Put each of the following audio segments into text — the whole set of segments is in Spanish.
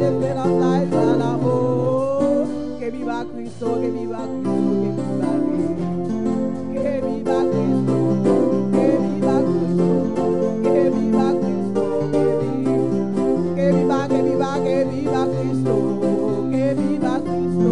la esperanza y viva el amor. Que viva Cristo, que viva Cristo, que viva Él. Que viva Cristo, que viva Cristo, que viva Cristo, que viva, que viva, que viva Cristo, que viva Cristo,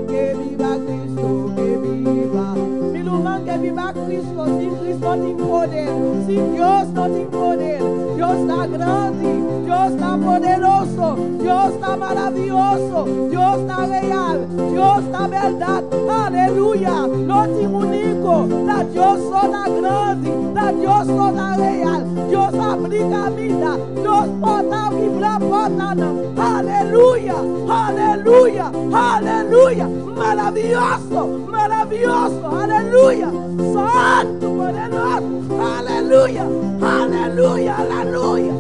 que viva Cristo, que viva. Mi lugar que viva Cristo, sin Cristo sin poder, sin Dios no sin poder. Dios está grande, Dios está poderoso, Dios está maravilloso, Dios está real, Dios está verdad. Aleluya, no sin único, la Dios sola grande, la Dios sola real, Dios aplica vida, Dios porta vibra portana. Aleluya, aleluya, aleluya, maravilloso, maravilloso, aleluya, santo, poderoso, aleluya, aleluya, aleluya,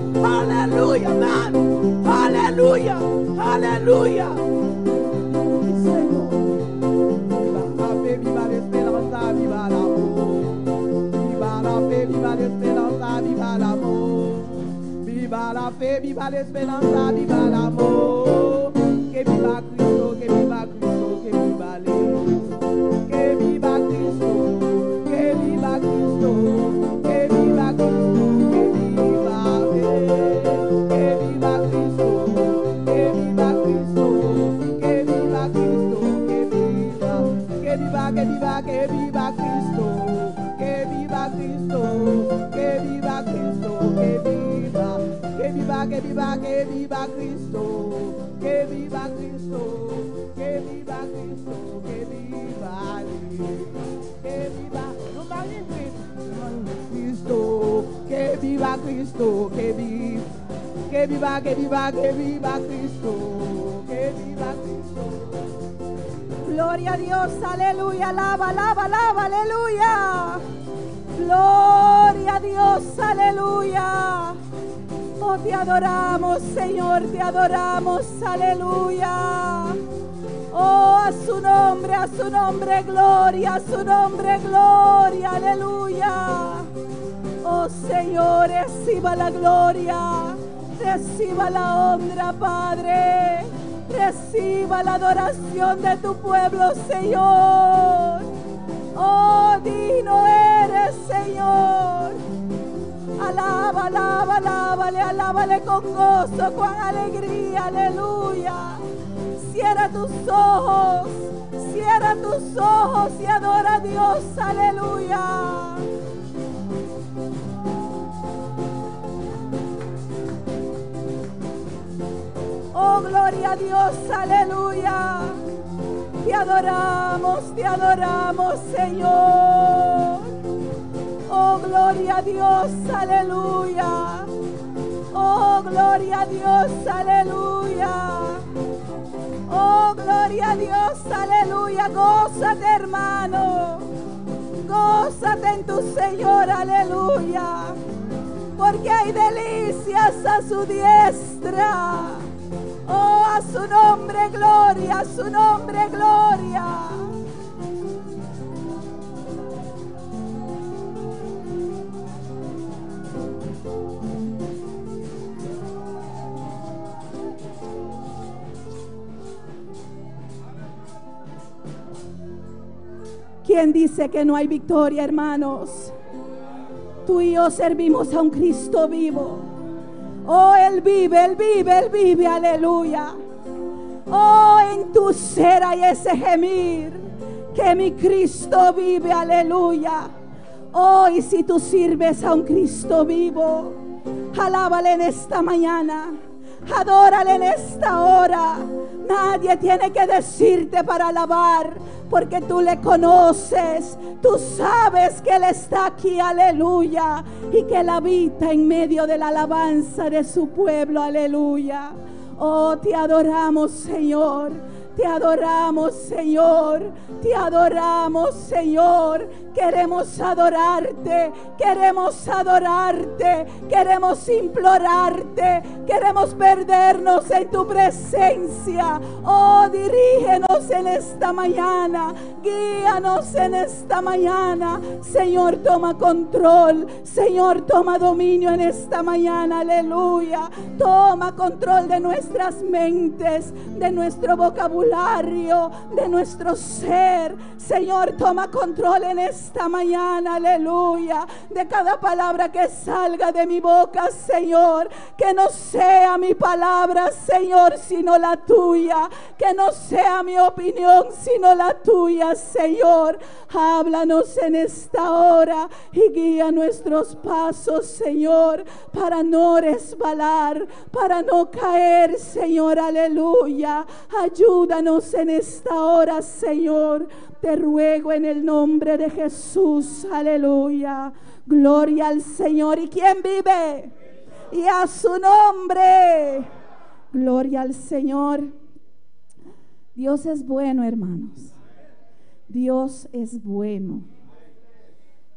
aleluya, man, aleluya, aleluya. Señor, viva la fe, viva la esperanza, viva el amor. Viva la fe, viva la esperanza, viva el amor. Viva la fe, viva la esperanza, viva el amor. Que viva Cristo, que viva Cristo, que viva Él. Que viva Cristo, que viva Cristo, que viva Cristo, que viva Él. Que viva Cristo, que viva Cristo, que viva Cristo, que viva, que viva, que viva, que viva Cristo, que viva Cristo, que viva Cristo, que viva, que viva, que viva, que viva Cristo, que viva Cristo, que viva Cristo, que viva, que viva, no Cristo, que viva Cristo, que viva, que viva, que viva, que viva Cristo, que viva Cristo. Gloria a Dios, aleluya, alaba, alaba, alaba, aleluya. Gloria a Dios, aleluya. Oh, te adoramos, Señor, te adoramos, aleluya. Oh, a su nombre, gloria, a su nombre, gloria, aleluya. Oh, Señor, reciba la gloria, reciba la honra, Padre. Reciba la adoración de tu pueblo, Señor. Oh, digno eres, Señor. Alaba, alaba, alábale, alábale con gozo, con alegría, aleluya. Cierra tus ojos y adora a Dios, aleluya. Oh, gloria a Dios, aleluya. Te adoramos, Señor. Oh, gloria a Dios, aleluya. Oh, gloria a Dios, aleluya. Oh, gloria a Dios, aleluya. Gózate, hermano. Gózate en tu Señor, aleluya. Porque hay delicias a su diestra. Oh, a su nombre, gloria, a su nombre, gloria. ¿Quién dice que no hay victoria, hermanos? Tú y yo servimos a un Cristo vivo. Oh, Él vive, Él vive, Él vive, aleluya. Oh, en tu ser hay ese gemir, que mi Cristo vive, aleluya. Oh, y si tú sirves a un Cristo vivo, alábale en esta mañana, adórale en esta hora. Nadie tiene que decirte para alabar, porque tú le conoces. Tú sabes que Él está aquí, aleluya, y que Él habita en medio de la alabanza de su pueblo, aleluya. Oh, te adoramos, Señor. Te adoramos, Señor. Te adoramos, Señor. Queremos adorarte, queremos adorarte, queremos implorarte, queremos perdernos en tu presencia. Oh, dirígenos en esta mañana, guíanos en esta mañana. Señor, toma control, Señor, toma dominio en esta mañana, aleluya. Toma control de nuestras mentes, de nuestro vocabulario, de nuestro ser. Señor, toma control en esta mañana, aleluya, de cada palabra que salga de mi boca, Señor. Que no sea mi palabra, Señor, sino la tuya. Que no sea mi opinión, sino la tuya, Señor. Háblanos en esta hora y guía nuestros pasos, Señor, para no resbalar, para no caer, Señor, aleluya. Ayúdanos en esta hora, Señor. Te ruego en el nombre de Jesús, aleluya. Gloria al Señor. ¿Y quién vive? Y a su nombre. Gloria al Señor. Dios es bueno, hermanos. Dios es bueno.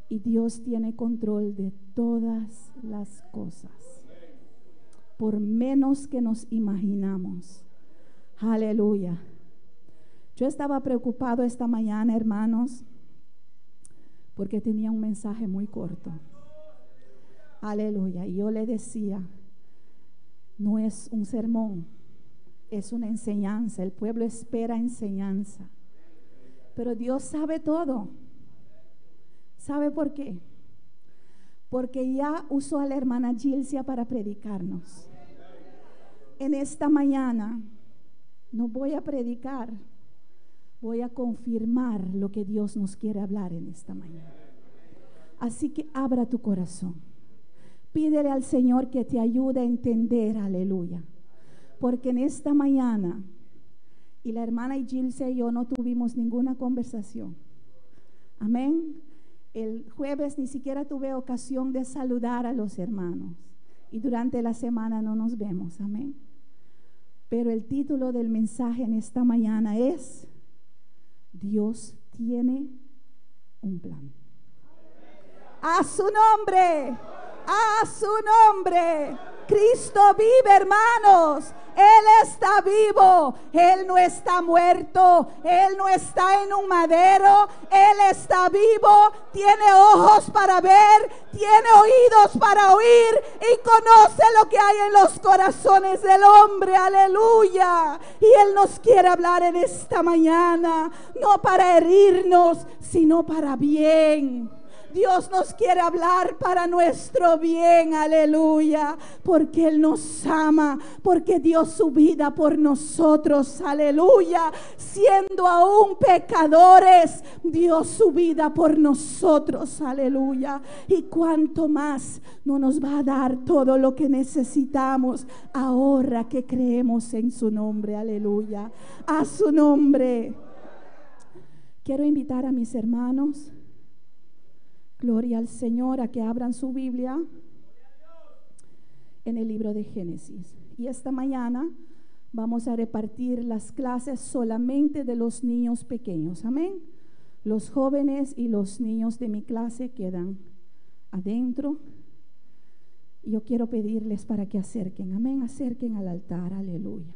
Y Dios tiene control de todas las cosas, por menos que nos imaginamos. Aleluya. Yo estaba preocupado esta mañana, hermanos, porque tenía un mensaje muy corto. Aleluya. Y yo le decía, no es un sermón, es una enseñanza. El pueblo espera enseñanza. Pero Dios sabe todo. ¿Sabe por qué? Porque ya usó a la hermana Gilcia para predicarnos. En esta mañana no voy a predicar, voy a confirmar lo que Dios nos quiere hablar en esta mañana. Así que abra tu corazón. Pídele al Señor que te ayude a entender, aleluya. Porque en esta mañana, y la hermana Gilcia y yo no tuvimos ninguna conversación. Amén. El jueves ni siquiera tuve ocasión de saludar a los hermanos. Y durante la semana no nos vemos. Amén. Pero el título del mensaje en esta mañana es: Dios tiene un plan. A su nombre, a su nombre. Cristo vive, hermanos. Él está vivo. Él no está muerto. Él no está en un madero. Él está vivo. Tiene ojos para ver. Tiene oídos para oír. Y conoce lo que hay en los corazones del hombre. Aleluya. Y Él nos quiere hablar en esta mañana. No para herirnos, sino para bien. Dios nos quiere hablar para nuestro bien, aleluya, porque Él nos ama, porque dio su vida por nosotros, aleluya, siendo aún pecadores, dio su vida por nosotros, aleluya, y cuánto más no nos va a dar todo lo que necesitamos ahora que creemos en su nombre, aleluya, a su nombre. Quiero invitar a mis hermanos, gloria al Señor, a que abran su Biblia en el libro de Génesis. Y esta mañana vamos a repartir las clases solamente de los niños pequeños. Amén. Los jóvenes y los niños de mi clase quedan adentro. Y yo quiero pedirles para que acerquen. Amén. Acerquen al altar. Aleluya.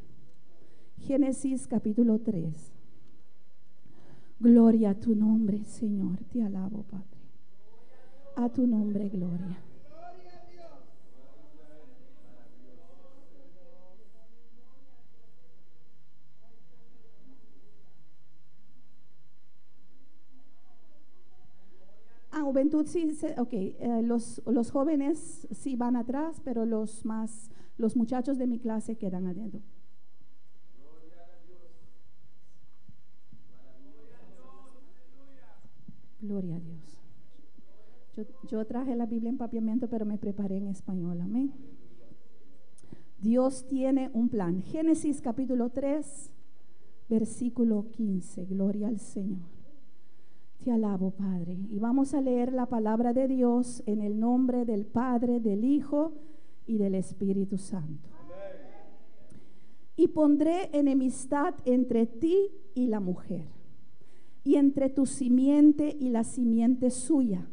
Génesis capítulo 3. Gloria a tu nombre, Señor. Te alabo, Padre. A tu nombre, gloria. Juventud sí, los jóvenes sí van atrás, pero los muchachos de mi clase quedan adentro. Gloria a Dios. Yo traje la Biblia en papiamento, pero me preparé en español. Amén. Dios tiene un plan. Génesis capítulo 3, versículo 15. Gloria al Señor. Te alabo, Padre. Y vamos a leer la palabra de Dios en el nombre del Padre, del Hijo y del Espíritu Santo. Y pondré enemistad entre ti y la mujer, y entre tu simiente y la simiente suya.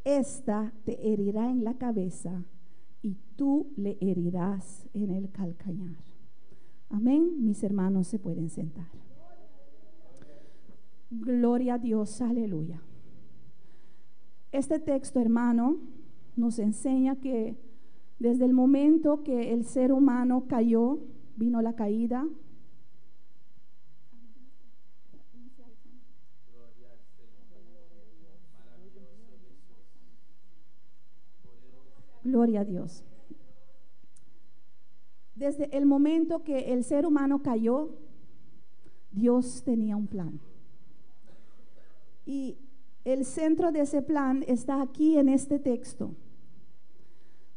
Esta te herirá en la cabeza y tú le herirás en el calcañar. Amén. Mis hermanos se pueden sentar. Gloria a Dios, aleluya. Este texto, hermano, nos enseña que desde el momento que el ser humano cayó, vino la caída. Gloria a Dios. Desde el momento que el ser humano cayó, Dios tenía un plan. Y el centro de ese plan está aquí en este texto,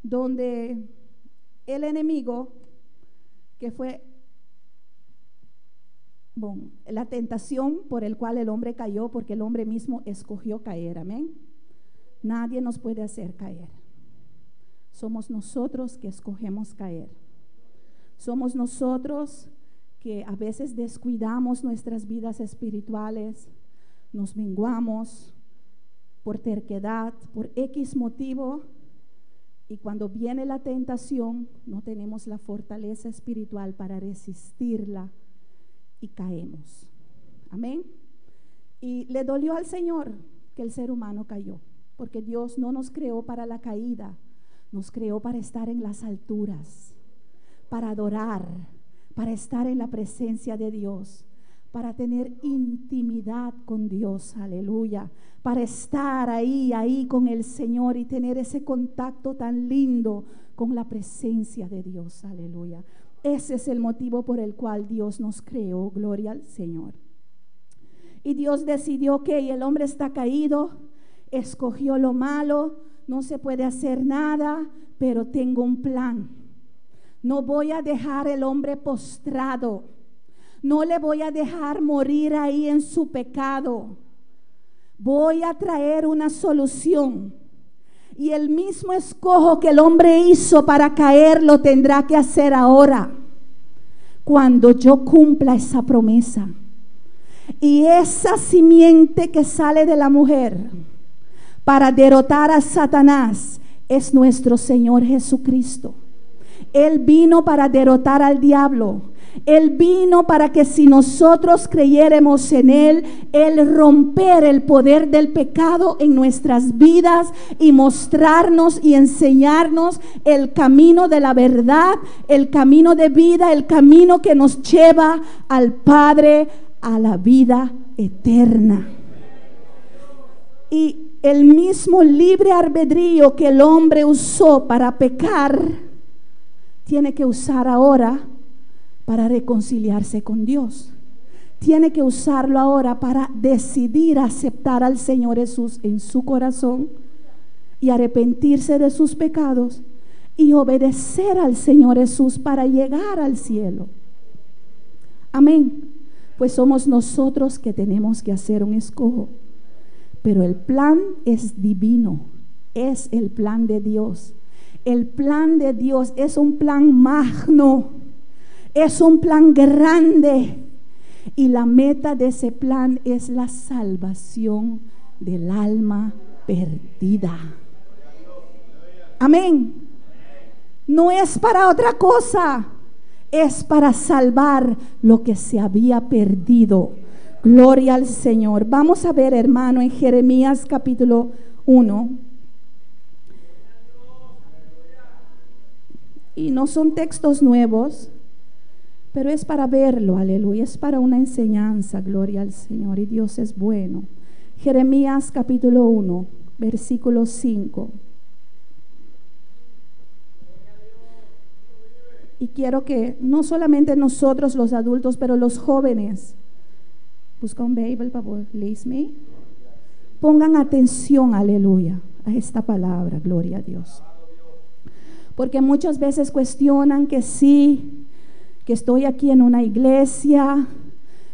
donde el enemigo, que fue la tentación por el cual el hombre cayó, porque el hombre mismo escogió caer, amén. Nadie nos puede hacer caer. Somos nosotros que escogemos caer. Somos nosotros que a veces descuidamos nuestras vidas espirituales, nos menguamos por terquedad, por X motivo, y cuando viene la tentación no tenemos la fortaleza espiritual para resistirla y caemos. Amén. Y le dolió al Señor que el ser humano cayó, porque Dios no nos creó para la caída, nos creó para estar en las alturas, para adorar, para estar en la presencia de Dios, para tener intimidad con Dios, aleluya, para estar ahí con el Señor y tener ese contacto tan lindo con la presencia de Dios, aleluya. Ese es el motivo por el cual Dios nos creó, gloria al Señor. Y Dios decidió que el hombre está caído, escogió lo malo, no se puede hacer nada, pero tengo un plan. No voy a dejar el hombre postrado, no le voy a dejar morir ahí en su pecado. Voy a traer una solución. Y el mismo escojo que el hombre hizo para caer lo tendrá que hacer ahora, cuando yo cumpla esa promesa. Y esa simiente que sale de la mujer para derrotar a Satanás es nuestro Señor Jesucristo. Él vino para derrotar al diablo. Él vino para que si nosotros creyéramos en Él, Él romper el poder del pecado en nuestras vidas y mostrarnos y enseñarnos el camino de la verdad, el camino de vida, el camino que nos lleva al Padre, a la vida eterna. Y el mismo libre albedrío que el hombre usó para pecar, tiene que usar ahora para reconciliarse con Dios. Tiene que usarlo ahora para decidir aceptar al Señor Jesús en su corazón y arrepentirse de sus pecados y obedecer al Señor Jesús para llegar al cielo. Amén. Pues somos nosotros que tenemos que hacer un escojo. Pero el plan es divino, es el plan de Dios. El plan de Dios es un plan magno, es un plan grande. Y la meta de ese plan es la salvación del alma perdida. Amén. No es para otra cosa, es para salvar lo que se había perdido. Gloria al Señor. Vamos a ver, hermano, en Jeremías capítulo 1. Y no son textos nuevos, pero es para verlo, aleluya. Es para una enseñanza, gloria al Señor. Y Dios es bueno. Jeremías capítulo 1, versículo 5. Y quiero que no solamente nosotros los adultos, pero los jóvenes, busca un Bible, por favor, me. Pongan atención, aleluya, a esta palabra, gloria a Dios. Porque muchas veces cuestionan que sí, que estoy aquí en una iglesia,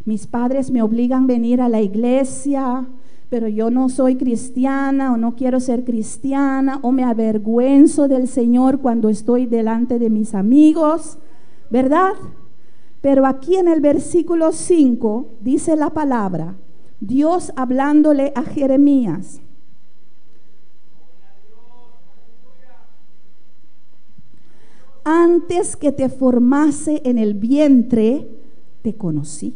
mis padres me obligan a venir a la iglesia, pero yo no soy cristiana o no quiero ser cristiana, o me avergüenzo del Señor cuando estoy delante de mis amigos, ¿verdad? Pero aquí en el versículo 5 dice la palabra: Dios hablándole a Jeremías. Antes que te formase en el vientre, te conocí.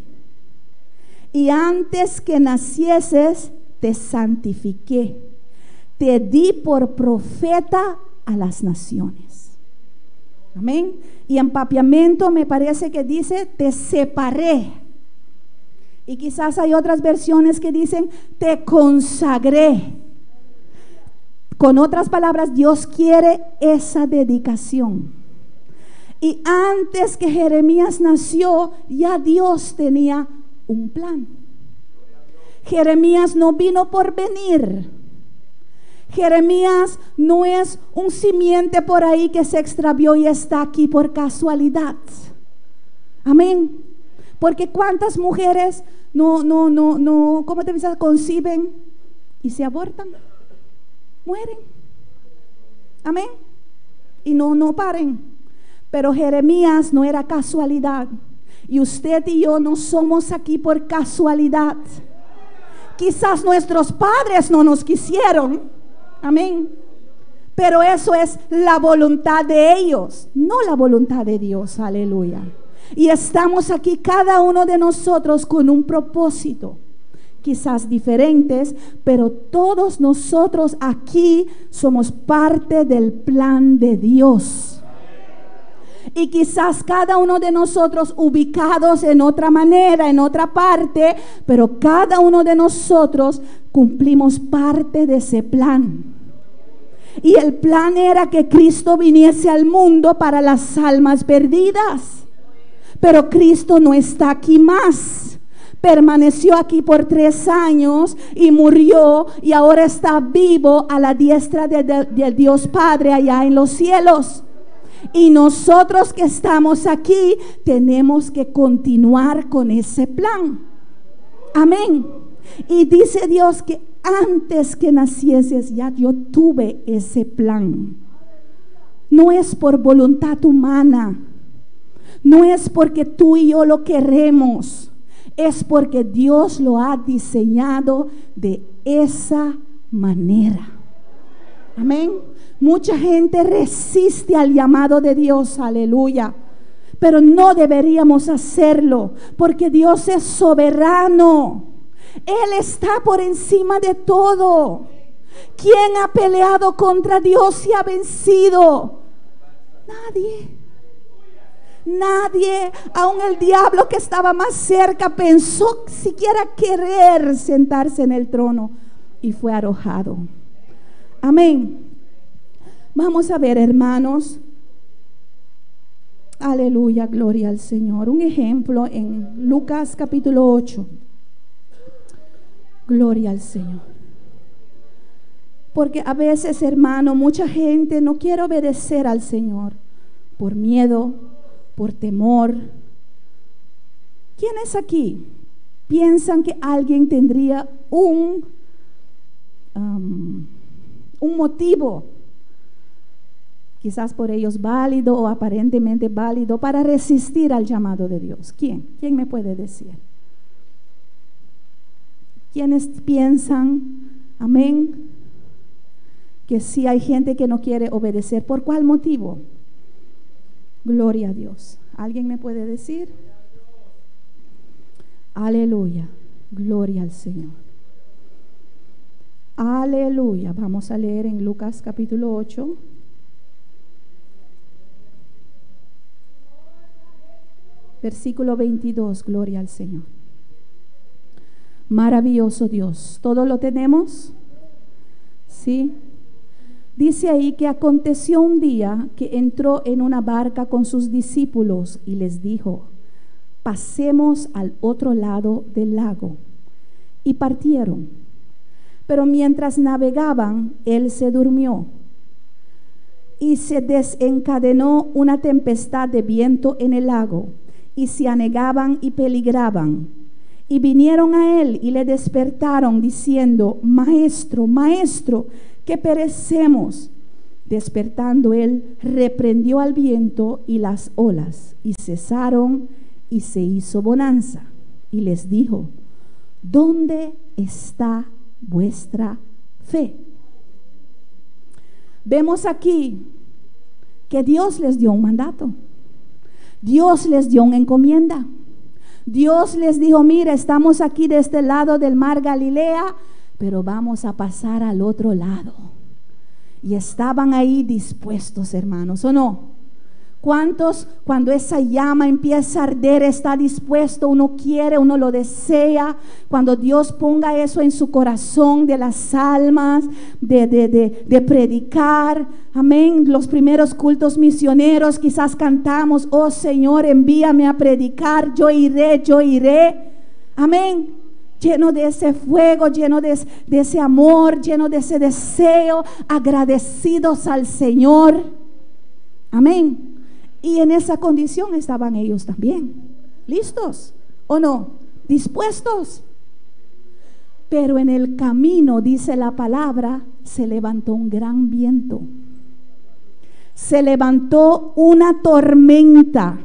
Y antes que nacieses, te santifiqué. Te di por profeta a las naciones. Amén. Y en papiamento me parece que dice, te separé. Y quizás hay otras versiones que dicen, te consagré. Con otras palabras, Dios quiere esa dedicación. Y antes que Jeremías nació, ya Dios tenía un plan. Jeremías no vino por venir. Jeremías no es un simiente por ahí que se extravió y está aquí por casualidad. Amén. Porque cuántas mujeres ¿cómo te dices? Conciben y se abortan, mueren. Amén. Y no paren. Pero Jeremías no era casualidad. Y usted y yo no somos aquí por casualidad. Quizás nuestros padres no nos quisieron. Amén. Pero eso es la voluntad de ellos, no la voluntad de Dios. Aleluya. Y estamos aquí cada uno de nosotros con un propósito. Quizás diferentes, pero todos nosotros aquí somos parte del plan de Dios. Y quizás cada uno de nosotros ubicados en otra manera, en otra parte, pero cada uno de nosotros cumplimos parte de ese plan. Y el plan era que Cristo viniese al mundo para las almas perdidas. Pero Cristo no está aquí más. Permaneció aquí por 3 años y murió, y ahora está vivo a la diestra de Dios Padre allá en los cielos. Y nosotros que estamos aquí tenemos que continuar con ese plan. Amén. Y dice Dios que antes que nacieses ya yo tuve ese plan. No es por voluntad humana. No es porque tú y yo lo queremos. Es porque Dios lo ha diseñado de esa manera. Amén. Mucha gente resiste al llamado de Dios, aleluya. Pero no deberíamos hacerlo, porque Dios es soberano. Él está por encima de todo. ¿Quién ha peleado contra Dios y ha vencido? Nadie. Nadie, aun el diablo que estaba más cerca pensó siquiera querer sentarse en el trono y fue arrojado. Amén. Vamos a ver, hermanos. Aleluya, gloria al Señor. Un ejemplo en Lucas capítulo 8. Gloria al Señor. Porque a veces, hermano, mucha gente no quiere obedecer al Señor por miedo, por temor. ¿Quiénes aquí piensan que alguien tendría un motivo, quizás por ellos válido o aparentemente válido, para resistir al llamado de Dios? ¿Quién? ¿Quién me puede decir? ¿Quiénes piensan, amén, que sí hay gente que no quiere obedecer? ¿Por cuál motivo? Gloria a Dios. ¿Alguien me puede decir? Aleluya. Gloria al Señor. Aleluya. Vamos a leer en Lucas capítulo 8. Versículo 22. Gloria al Señor. Maravilloso Dios. ¿Todo lo tenemos? ¿Sí? Dice ahí que aconteció un día que entró en una barca con sus discípulos y les dijo: pasemos al otro lado del lago. Y partieron. Pero mientras navegaban, él se durmió. Y se desencadenó una tempestad de viento en el lago, y se anegaban y peligraban. Y vinieron a él y le despertaron diciendo: Maestro, Maestro, que perecemos. Despertando él, reprendió al viento y las olas, y cesaron, y se hizo bonanza. Y les dijo: ¿dónde está vuestra fe? Vemos aquí que Dios les dio un mandato. Dios les dio una encomienda. Dios les dijo: mira, estamos aquí de este lado del mar Galilea, pero vamos a pasar al otro lado. Y estaban ahí dispuestos, hermanos, ¿o no? ¿Cuántos, cuando esa llama empieza a arder, está dispuesto? Uno quiere, uno lo desea. Cuando Dios ponga eso en su corazón, de las almas, de predicar. Amén. Los primeros cultos misioneros quizás cantamos: oh Señor, envíame a predicar, yo iré, yo iré. Amén. Lleno de ese fuego, lleno de ese amor, lleno de ese deseo, agradecidos al Señor. Amén. Y en esa condición estaban ellos también. ¿Listos o no? ¿Dispuestos? Pero en el camino, dice la palabra, se levantó un gran viento. Se levantó una tormenta.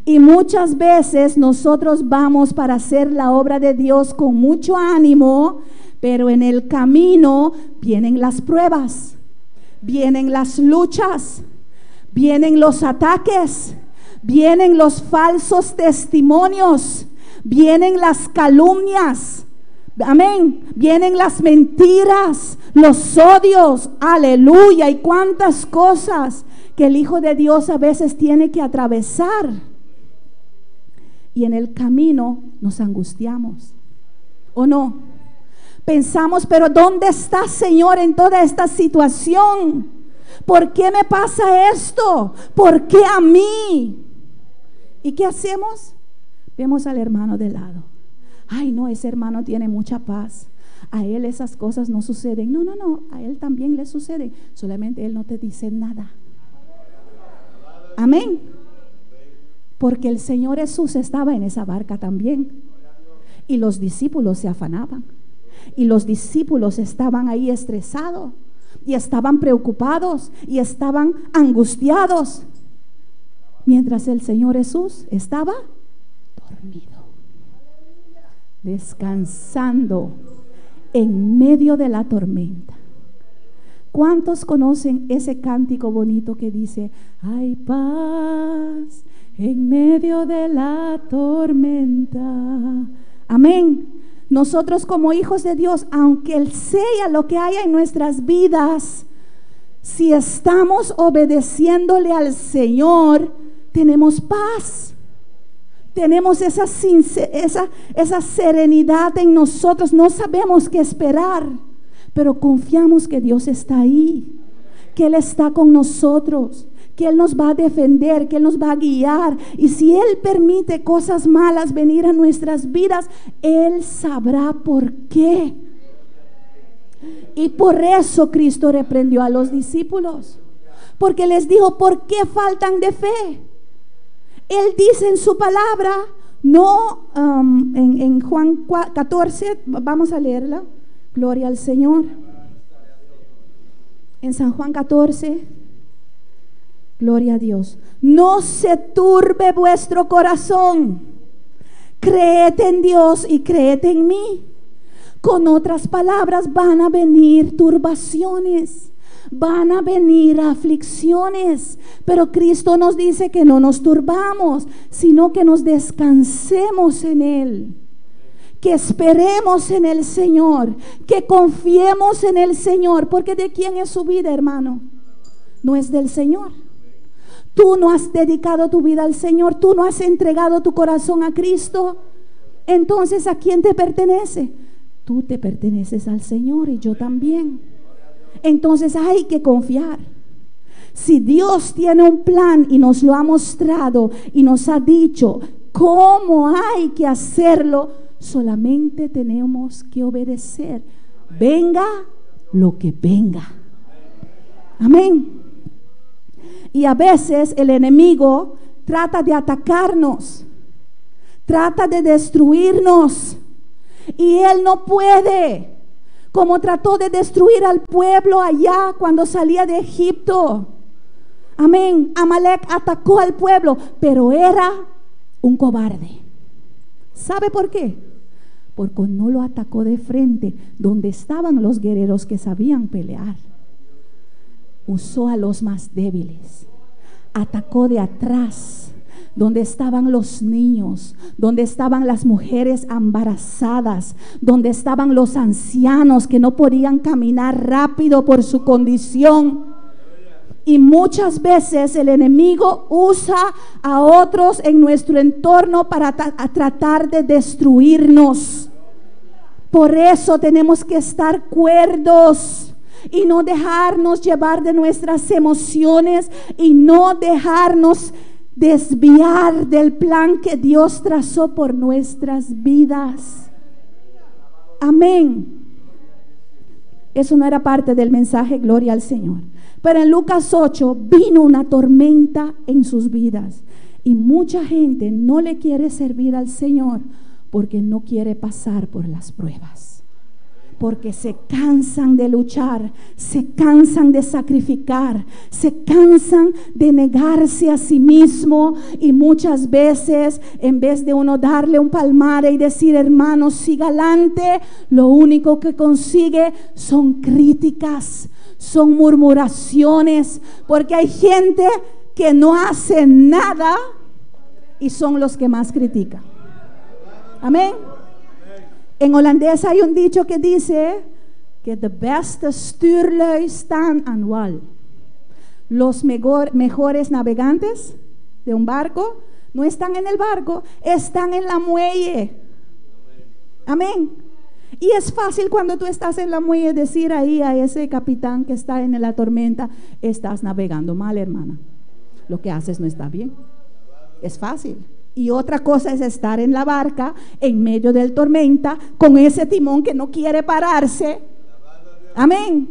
Y muchas veces nosotros vamos para hacer la obra de Dios con mucho ánimo, pero en el camino vienen las pruebas, vienen las luchas, vienen los ataques, vienen los falsos testimonios, vienen las calumnias, amén, vienen las mentiras, los odios, aleluya, y cuántas cosas que el Hijo de Dios a veces tiene que atravesar. Y en el camino nos angustiamos, ¿o no? Pensamos: pero ¿dónde está, Señor, en toda esta situación? ¿Por qué me pasa esto? ¿Por qué a mí? ¿Y qué hacemos? Vemos al hermano de lado. Ay, no, ese hermano tiene mucha paz. A él esas cosas no suceden. No, a él también le suceden. Solamente él no te dice nada. Amén. Porque el Señor Jesús estaba en esa barca también. Y los discípulos se afanaban. Y los discípulos estaban ahí estresados. Y estaban preocupados. Y estaban angustiados. Mientras el Señor Jesús estaba dormido. Descansando en medio de la tormenta. ¿Cuántos conocen ese cántico bonito que dice: hay paz en medio de la tormenta? Amén. Nosotros como hijos de Dios, aunque sea lo que haya en nuestras vidas, si estamos obedeciéndole al Señor, tenemos paz. Tenemos esa serenidad en nosotros. No sabemos qué esperar, pero confiamos que Dios está ahí, que Él está con nosotros, que Él nos va a defender, que Él nos va a guiar. Y si Él permite cosas malas venir a nuestras vidas, Él sabrá por qué. Y por eso Cristo reprendió a los discípulos, porque les dijo: ¿por qué faltan de fe? Él dice en su palabra, no, en Juan 14, vamos a leerla, gloria al Señor. En San Juan 14, gloria a Dios. No se turbe vuestro corazón, creed en Dios y creed en mí. Con otras palabras, van a venir turbaciones, van a venir aflicciones, pero Cristo nos dice que no nos turbamos, sino que nos descansemos en Él, que esperemos en el Señor, que confiemos en el Señor. Porque ¿de quién es su vida, hermano? No es del Señor. Tú no has dedicado tu vida al Señor, tú no has entregado tu corazón a Cristo. Entonces, ¿a quién te pertenece? Tú te perteneces al Señor y yo también. Entonces hay que confiar. Si Dios tiene un plan y nos lo ha mostrado y nos ha dicho cómo hay que hacerlo, solamente tenemos que obedecer, venga lo que venga. Amén. Y a veces el enemigo trata de atacarnos, trata de destruirnos, y él no puede. Como trató de destruir al pueblo allá cuando salía de Egipto. Amén. Amalek atacó al pueblo, pero era un cobarde. ¿Sabe por qué? porque no lo atacó de frente, donde estaban los guerreros que sabían pelear. Usó a los más débiles. Atacó de atrás, donde estaban los niños, donde estaban las mujeres embarazadas, donde estaban los ancianos que no podían caminar rápido por su condición. Y muchas veces el enemigo usa a otros en nuestro entorno para tratar de destruirnos. Por eso tenemos que estar cuerdos y no dejarnos llevar de nuestras emociones y no dejarnos desviar del plan que Dios trazó por nuestras vidas. Amén. Eso no era parte del mensaje, gloria al Señor. Pero en Lucas 8 vino una tormenta en sus vidas y mucha gente no le quiere servir al Señor porque no quiere pasar por las pruebas, porque se cansan de luchar, se cansan de sacrificar, se cansan de negarse a sí mismo. Y muchas veces, en vez de uno darle un palmare y decir, hermano, siga adelante, lo único que consigue son críticas, son murmuraciones, porque hay gente que no hace nada y son los que más critican. Amén. En holandés hay un dicho que dice que de beste stuurlui staan aan wal. Los mejores navegantes de un barco no están en el barco, están en la muelle. Amén. Y es fácil cuando tú estás en la muelle decir ahí a ese capitán que está en la tormenta, estás navegando mal, hermana. Lo que haces no está bien. Es fácil. Y otra cosa es estar en la barca en medio del tormenta con ese timón que no quiere pararse. Amén.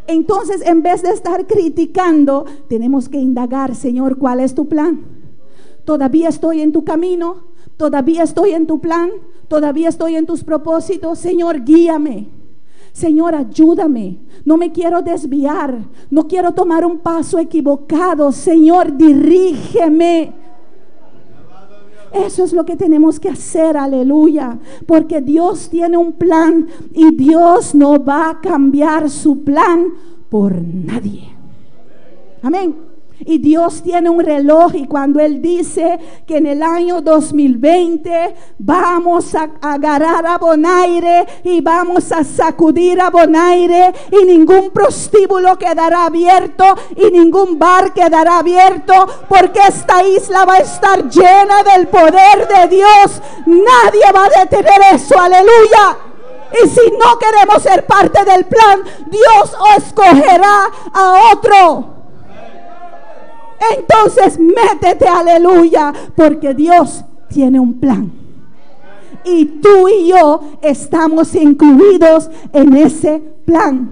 Entonces, en vez de estar criticando, tenemos que indagar, Señor, ¿cuál es tu plan? ¿Todavía estoy en tu camino? ¿Todavía estoy en tu plan? ¿Todavía estoy en tus propósitos? Señor, guíame. Señor, ayúdame. No me quiero desviar. No quiero tomar un paso equivocado. Señor, dirígeme. Eso es lo que tenemos que hacer, aleluya, porque Dios tiene un plan y Dios no va a cambiar su plan por nadie. Amén. Y Dios tiene un reloj, y cuando Él dice que en el año 2020 vamos a agarrar a Bonaire y vamos a sacudir a Bonaire, y ningún prostíbulo quedará abierto y ningún bar quedará abierto, porque esta isla va a estar llena del poder de Dios. Nadie va a detener eso, aleluya. Y si no queremos ser parte del plan, Dios escogerá a otro. Entonces métete, aleluya, porque Dios tiene un plan y tú y yo estamos incluidos en ese plan,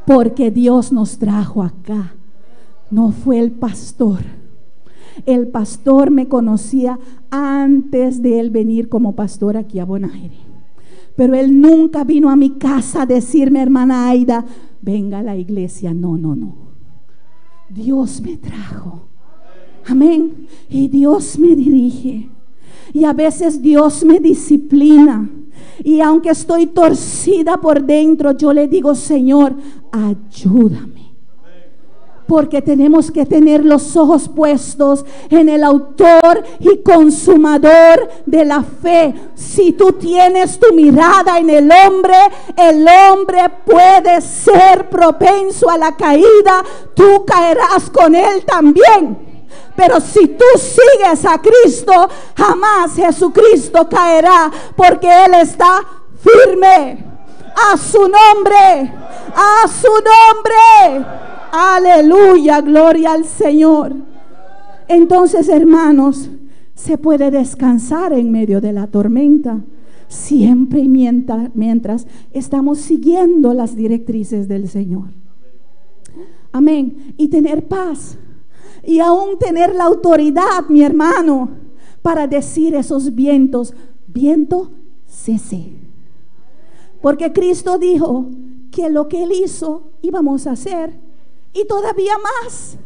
porque Dios nos trajo acá. No fue el pastor. El pastor me conocía antes de él venir como pastor aquí a Bonaire, pero él nunca vino a mi casa a decirme, hermana Aida, venga a la iglesia. No. Dios me trajo. Amén. Y Dios me dirige. Y a veces Dios me disciplina. Y aunque estoy torcida por dentro, yo le digo, Señor, ayúdame. Porque tenemos que tener los ojos puestos en el autor y consumador de la fe. Si tú tienes tu mirada en el hombre puede ser propenso a la caída. Tú caerás con él también. Pero si tú sigues a Cristo, jamás Jesucristo caerá, porque Él está firme. A su nombre, a su nombre. Aleluya, gloria al Señor. Entonces, hermanos, se puede descansar en medio de la tormenta, siempre y mientras estamos siguiendo las directrices del Señor. Amén. Y tener paz. Y aún tener la autoridad, mi hermano, para decir esos vientos, viento, cese. Porque Cristo dijo que lo que Él hizo íbamos a hacer. Y todavía más.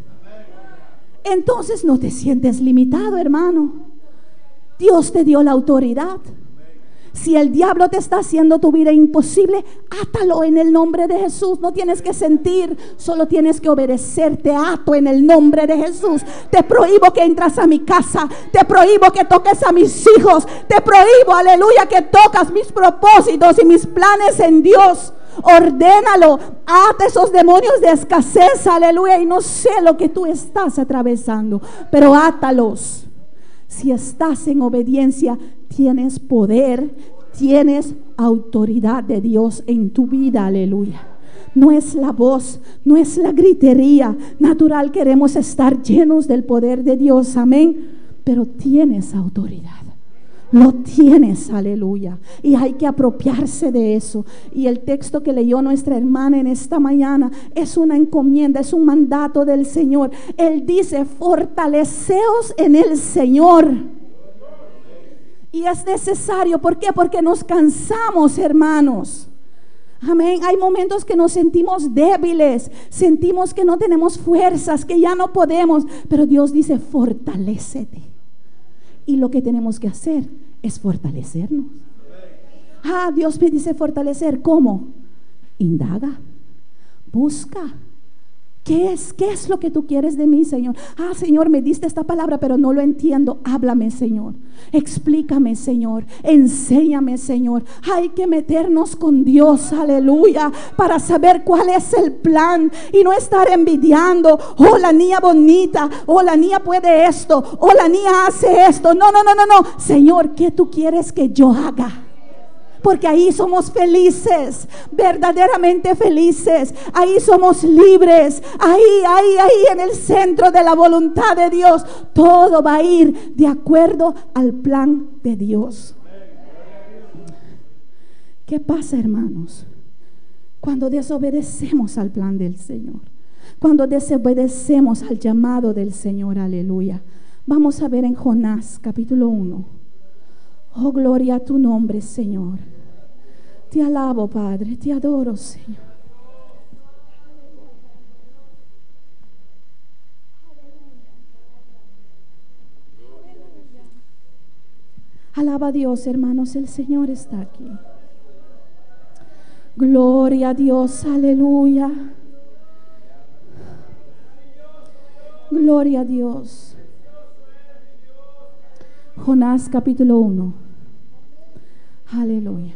Entonces no te sientes limitado, hermano. Dios te dio la autoridad. Si el diablo te está haciendo tu vida imposible, átalo en el nombre de Jesús. No tienes que sentir, solo tienes que obedecer. Te ato en el nombre de Jesús. Te prohíbo que entras a mi casa. Te prohíbo que toques a mis hijos. Te prohíbo, aleluya, que tocas mis propósitos y mis planes en Dios. Ordénalo, ata esos demonios de escasez, aleluya. Y no sé lo que tú estás atravesando, pero átalos. Si estás en obediencia, tienes poder, tienes autoridad de Dios en tu vida, aleluya. No es la voz, no es la gritería natural. Queremos estar llenos del poder de Dios, amén. Pero tienes autoridad. Lo tienes, aleluya. Y hay que apropiarse de eso. Y el texto que leyó nuestra hermana en esta mañana es una encomienda, es un mandato del Señor. Él dice: fortaleceos en el Señor. Y es necesario, ¿por qué? Porque nos cansamos, hermanos. Amén. Hay momentos que nos sentimos débiles, sentimos que no tenemos fuerzas, que ya no podemos. Pero Dios dice: fortalécete. Y lo que tenemos que hacer es fortalecernos. Dios me dice fortalecer. ¿Cómo? Indaga, busca. ¿Qué es lo que tú quieres de mí, Señor? Señor, me diste esta palabra, pero no lo entiendo. Háblame, Señor. Explícame, Señor. Enséñame, Señor. Hay que meternos con Dios, aleluya, para saber cuál es el plan y no estar envidiando. Oh, la niña bonita. Oh, la niña puede esto. Oh, la niña hace esto. No. Señor, ¿qué tú quieres que yo haga? Porque ahí somos felices, verdaderamente felices. Ahí somos libres. Ahí en el centro de la voluntad de Dios, todo va a ir de acuerdo al plan de Dios. ¿Qué pasa, hermanos? Cuando desobedecemos al plan del Señor, cuando desobedecemos al llamado del Señor, aleluya. Vamos a ver en Jonás capítulo 1. Oh, gloria a tu nombre, Señor. Te alabo, Padre, te adoro, Señor. Alaba a Dios, hermanos, el Señor está aquí. Gloria a Dios, aleluya. Gloria a Dios. Jonás capítulo 1. Aleluya.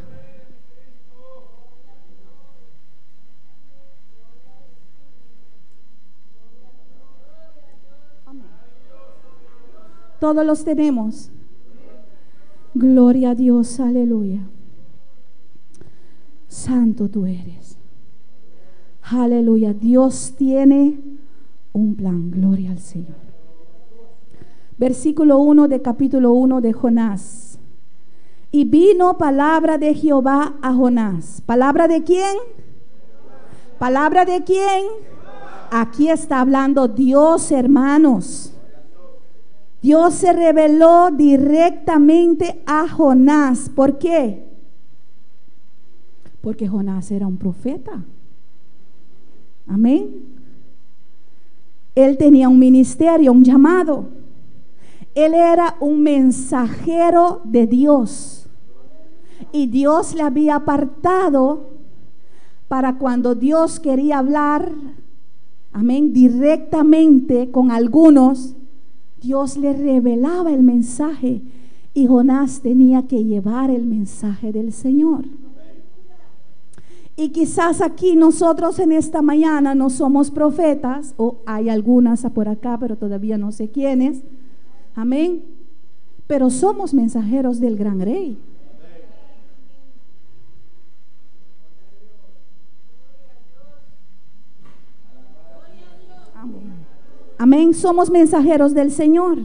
Todos los tenemos. Gloria a Dios, aleluya. Santo tú eres. Aleluya. Dios tiene un plan. Gloria al Señor. Versículo 1 de capítulo 1 de Jonás. Y vino palabra de Jehová a Jonás. ¿Palabra de quién? ¿Palabra de quién? Aquí está hablando Dios, hermanos. Dios se reveló directamente a Jonás. ¿Por qué? Porque Jonás era un profeta. Amén. Él tenía un ministerio, un llamado. Él era un mensajero de Dios. Y Dios le había apartado para cuando Dios quería hablar, amén, directamente con algunos, Dios le revelaba el mensaje y Jonás tenía que llevar el mensaje del Señor. Y quizás aquí nosotros en esta mañana no somos profetas, o hay algunas por acá, pero todavía no sé quiénes. Amén. Pero somos mensajeros del gran rey. Amén. Somos mensajeros del Señor.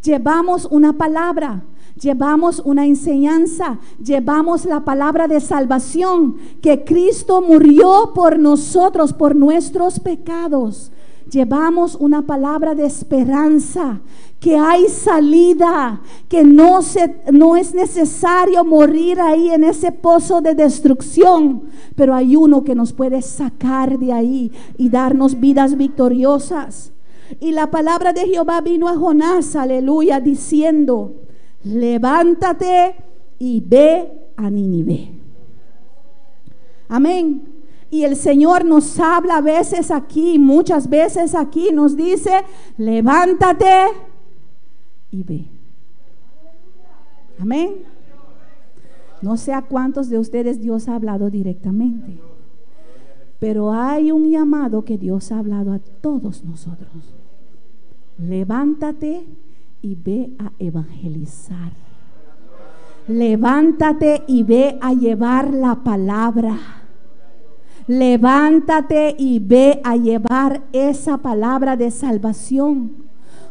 Llevamos una palabra, llevamos una enseñanza, llevamos la palabra de salvación, que Cristo murió por nosotros, por nuestros pecados. Llevamos una palabra de esperanza, que hay salida, que no es necesario morir ahí en ese pozo de destrucción, pero hay uno que nos puede sacar de ahí y darnos vidas victoriosas. Y la palabra de Jehová vino a Jonás, aleluya, diciendo: levántate y ve a Nínive. Amén. Y el Señor nos habla a veces aquí, muchas veces aquí nos dice, levántate y ve. Amén. No sé a cuántos de ustedes Dios ha hablado directamente, pero hay un llamado que Dios ha hablado a todos nosotros. Levántate y ve a evangelizar. Levántate y ve a llevar la palabra. Levántate y ve a llevar esa palabra de salvación.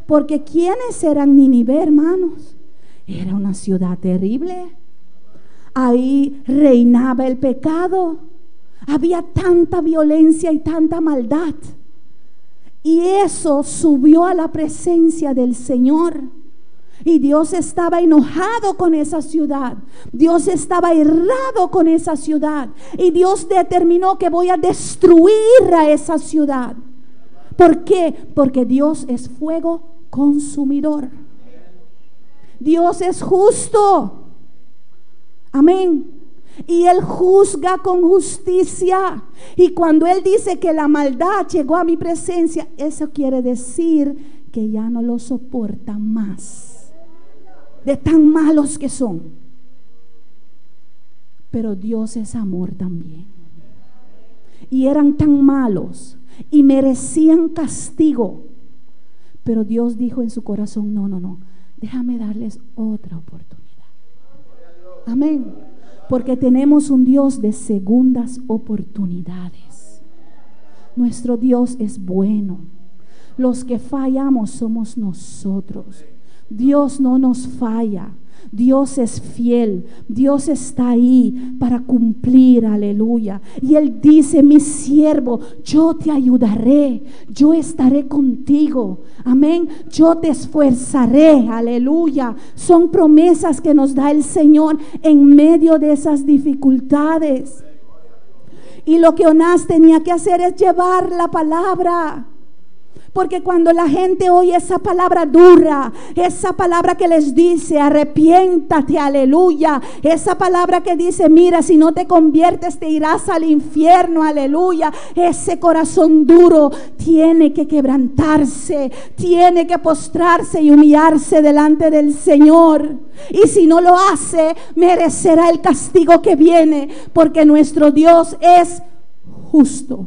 Porque ¿quiénes eran Nínive, hermanos? Era una ciudad terrible. Ahí reinaba el pecado. Había tanta violencia y tanta maldad. Y eso subió a la presencia del Señor. Y Dios estaba enojado con esa ciudad. Dios estaba irado con esa ciudad. Y Dios determinó que voy a destruir a esa ciudad. ¿Por qué? Porque Dios es fuego consumidor. Dios es justo. Amén. Y Él juzga con justicia. Y cuando Él dice que la maldad llegó a mi presencia, eso quiere decir que ya no lo soporta más, de tan malos que son. Pero Dios es amor también. Y eran tan malos y merecían castigo. Pero Dios dijo en su corazón, no, déjame darles otra oportunidad. Amén. Porque tenemos un Dios de segundas oportunidades. Nuestro Dios es bueno. Los que fallamos somos nosotros. Dios no nos falla. Dios es fiel. Dios está ahí para cumplir, aleluya. Y Él dice, mi siervo, yo te ayudaré, yo estaré contigo, amén, yo te esforzaré, aleluya. Son promesas que nos da el Señor en medio de esas dificultades. Y lo que Jonás tenía que hacer es llevar la palabra. Porque cuando la gente oye esa palabra dura, esa palabra que les dice, arrepiéntate, aleluya, esa palabra que dice, mira, si no te conviertes te irás al infierno, aleluya, ese corazón duro tiene que quebrantarse, tiene que postrarse y humillarse delante del Señor. Y si no lo hace, merecerá el castigo que viene, porque nuestro Dios es justo.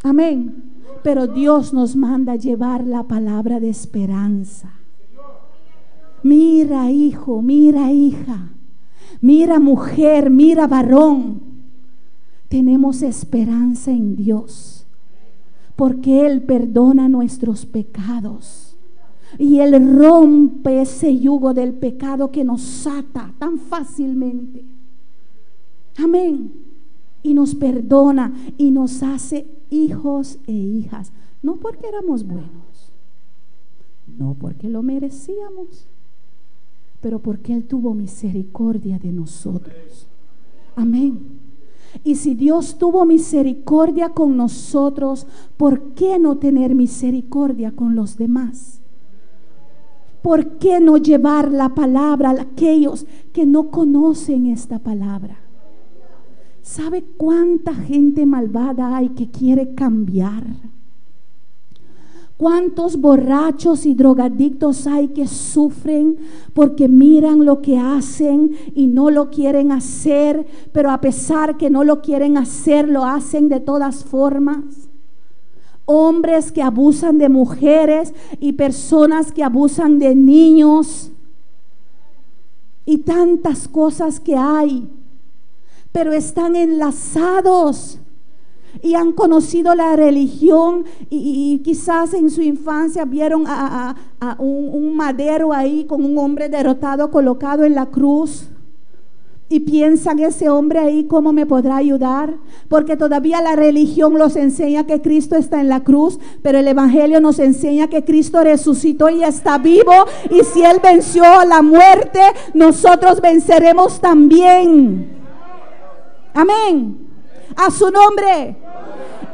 Amén. Pero Dios nos manda llevar la palabra de esperanza. Mira, hijo, mira, hija, mira, mujer, mira, varón. Tenemos esperanza en Dios, porque Él perdona nuestros pecados. Y Él rompe ese yugo del pecado que nos ata tan fácilmente. Amén. Y nos perdona y nos hace hijos e hijas, no porque éramos buenos, no porque lo merecíamos, pero porque Él tuvo misericordia de nosotros. Amén. Y si Dios tuvo misericordia con nosotros, ¿por qué no tener misericordia con los demás? ¿Por qué no llevar la palabra a aquellos que no conocen esta palabra? ¿Sabe cuánta gente malvada hay que quiere cambiar? ¿Cuántos borrachos y drogadictos hay que sufren porque miran lo que hacen y no lo quieren hacer, pero a pesar que no lo quieren hacer, lo hacen de todas formas? Hombres que abusan de mujeres y personas que abusan de niños y tantas cosas que hay. Pero están enlazados y han conocido la religión y quizás en su infancia vieron a un madero ahí con un hombre derrotado colocado en la cruz y piensan, ese hombre ahí, ¿cómo me podrá ayudar? Porque todavía la religión los enseña que Cristo está en la cruz, pero el evangelio nos enseña que Cristo resucitó y está vivo, y si Él venció la muerte, nosotros venceremos también. Amén. A su nombre.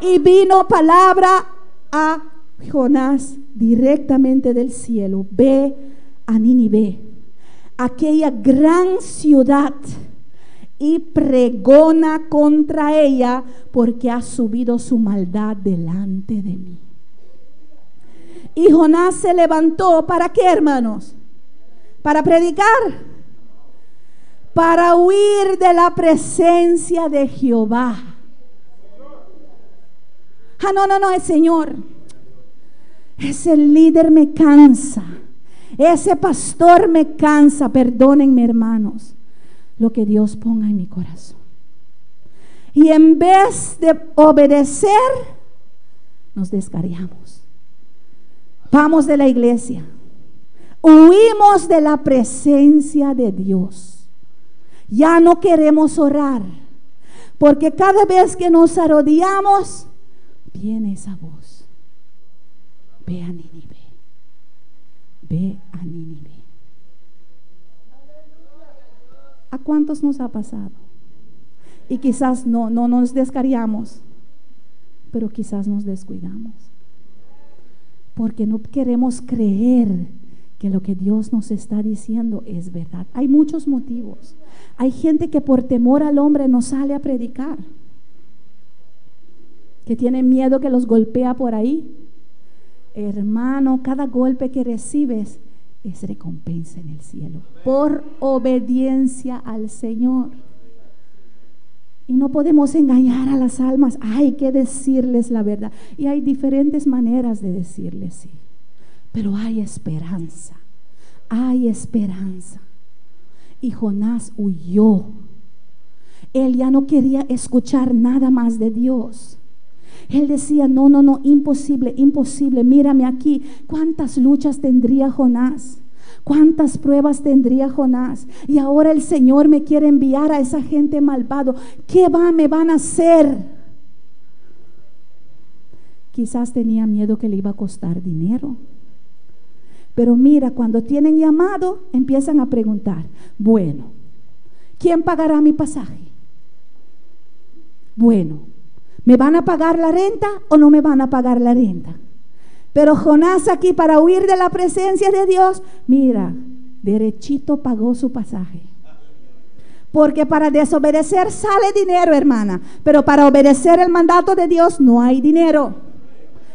Y vino palabra a Jonás directamente del cielo. Ve a Nínive, aquella gran ciudad y pregona contra ella, porque ha subido su maldad delante de mí. Y Jonás se levantó, ¿para qué, hermanos? Para predicar, para huir de la presencia de Jehová. No, el Señor, ese líder me cansa, ese pastor me cansa. Perdónenme, hermanos, lo que Dios ponga en mi corazón. Y en vez de obedecer, nos descarriamos. Vamos de la iglesia, huimos de la presencia de Dios. Ya no queremos orar, porque cada vez que nos arrodillamos, viene esa voz: ve a Nínive, ve a Nínive. ¿A cuántos nos ha pasado? Y quizás no nos descarriamos, pero quizás nos descuidamos, porque no queremos creer que lo que Dios nos está diciendo es verdad. Hay muchos motivos. Hay gente que por temor al hombre no sale a predicar, que tiene miedo que los golpea por ahí. Hermano, cada golpe que recibes es recompensa en el cielo por obediencia al Señor. Y no podemos engañar a las almas. Hay que decirles la verdad. Y hay diferentes maneras de decirles, sí. Pero hay esperanza. Hay esperanza. Y Jonás huyó. Él ya no quería escuchar nada más de Dios. Él decía: no, imposible, imposible. Mírame aquí. ¿Cuántas luchas tendría Jonás? ¿Cuántas pruebas tendría Jonás? Y ahora el Señor me quiere enviar a esa gente malvado. ¿Qué me van a hacer? Quizás tenía miedo que le iba a costar dinero. Pero mira, cuando tienen llamado, empiezan a preguntar: bueno, ¿quién pagará mi pasaje? Bueno, ¿me van a pagar la renta o no me van a pagar la renta? Pero Jonás aquí, para huir de la presencia de Dios, mira, derechito pagó su pasaje. Porque para desobedecer sale dinero, hermana, pero para obedecer el mandato de Dios no hay dinero.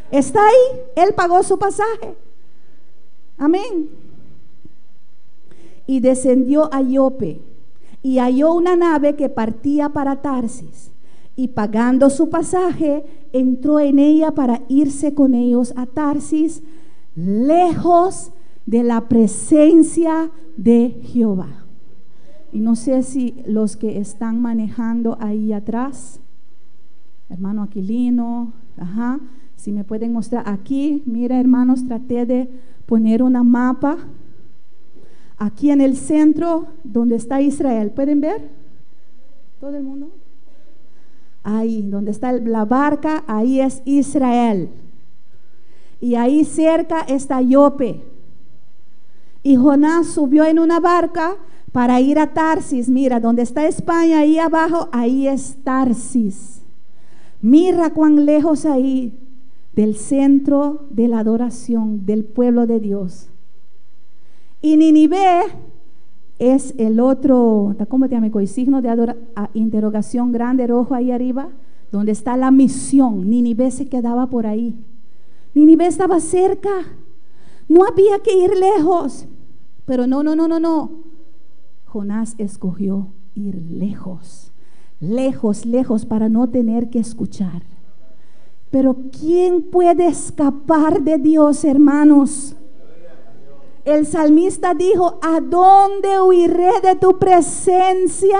Está ahí, él pagó su pasaje. Amén. Y descendió a Jope y halló una nave que partía para Tarsis. Y pagando su pasaje, entró en ella para irse con ellos a Tarsis, lejos de la presencia de Jehová. Y no sé si los que están manejando ahí atrás, hermano Aquilino, si me pueden mostrar aquí. Mira, hermanos, traté de poner una mapa aquí en el centro donde está Israel. ¿Pueden ver? ¿Todo el mundo? Ahí, donde está la barca, ahí es Israel. Y ahí cerca está Jope. Y Jonás subió en una barca para ir a Tarsis. Mira, donde está España, ahí abajo, ahí es Tarsis. Mira cuán lejos ahí del centro de la adoración del pueblo de Dios. Y Nínive es el otro, ¿cómo te llamas? Con signo de interrogación grande rojo ahí arriba, donde está la misión. Nínive se quedaba por ahí. Nínive estaba cerca, no había que ir lejos. Pero no. Jonás escogió ir lejos, lejos para no tener que escuchar. Pero ¿quién puede escapar de Dios, hermanos? El salmista dijo: ¿a dónde huiré de tu presencia?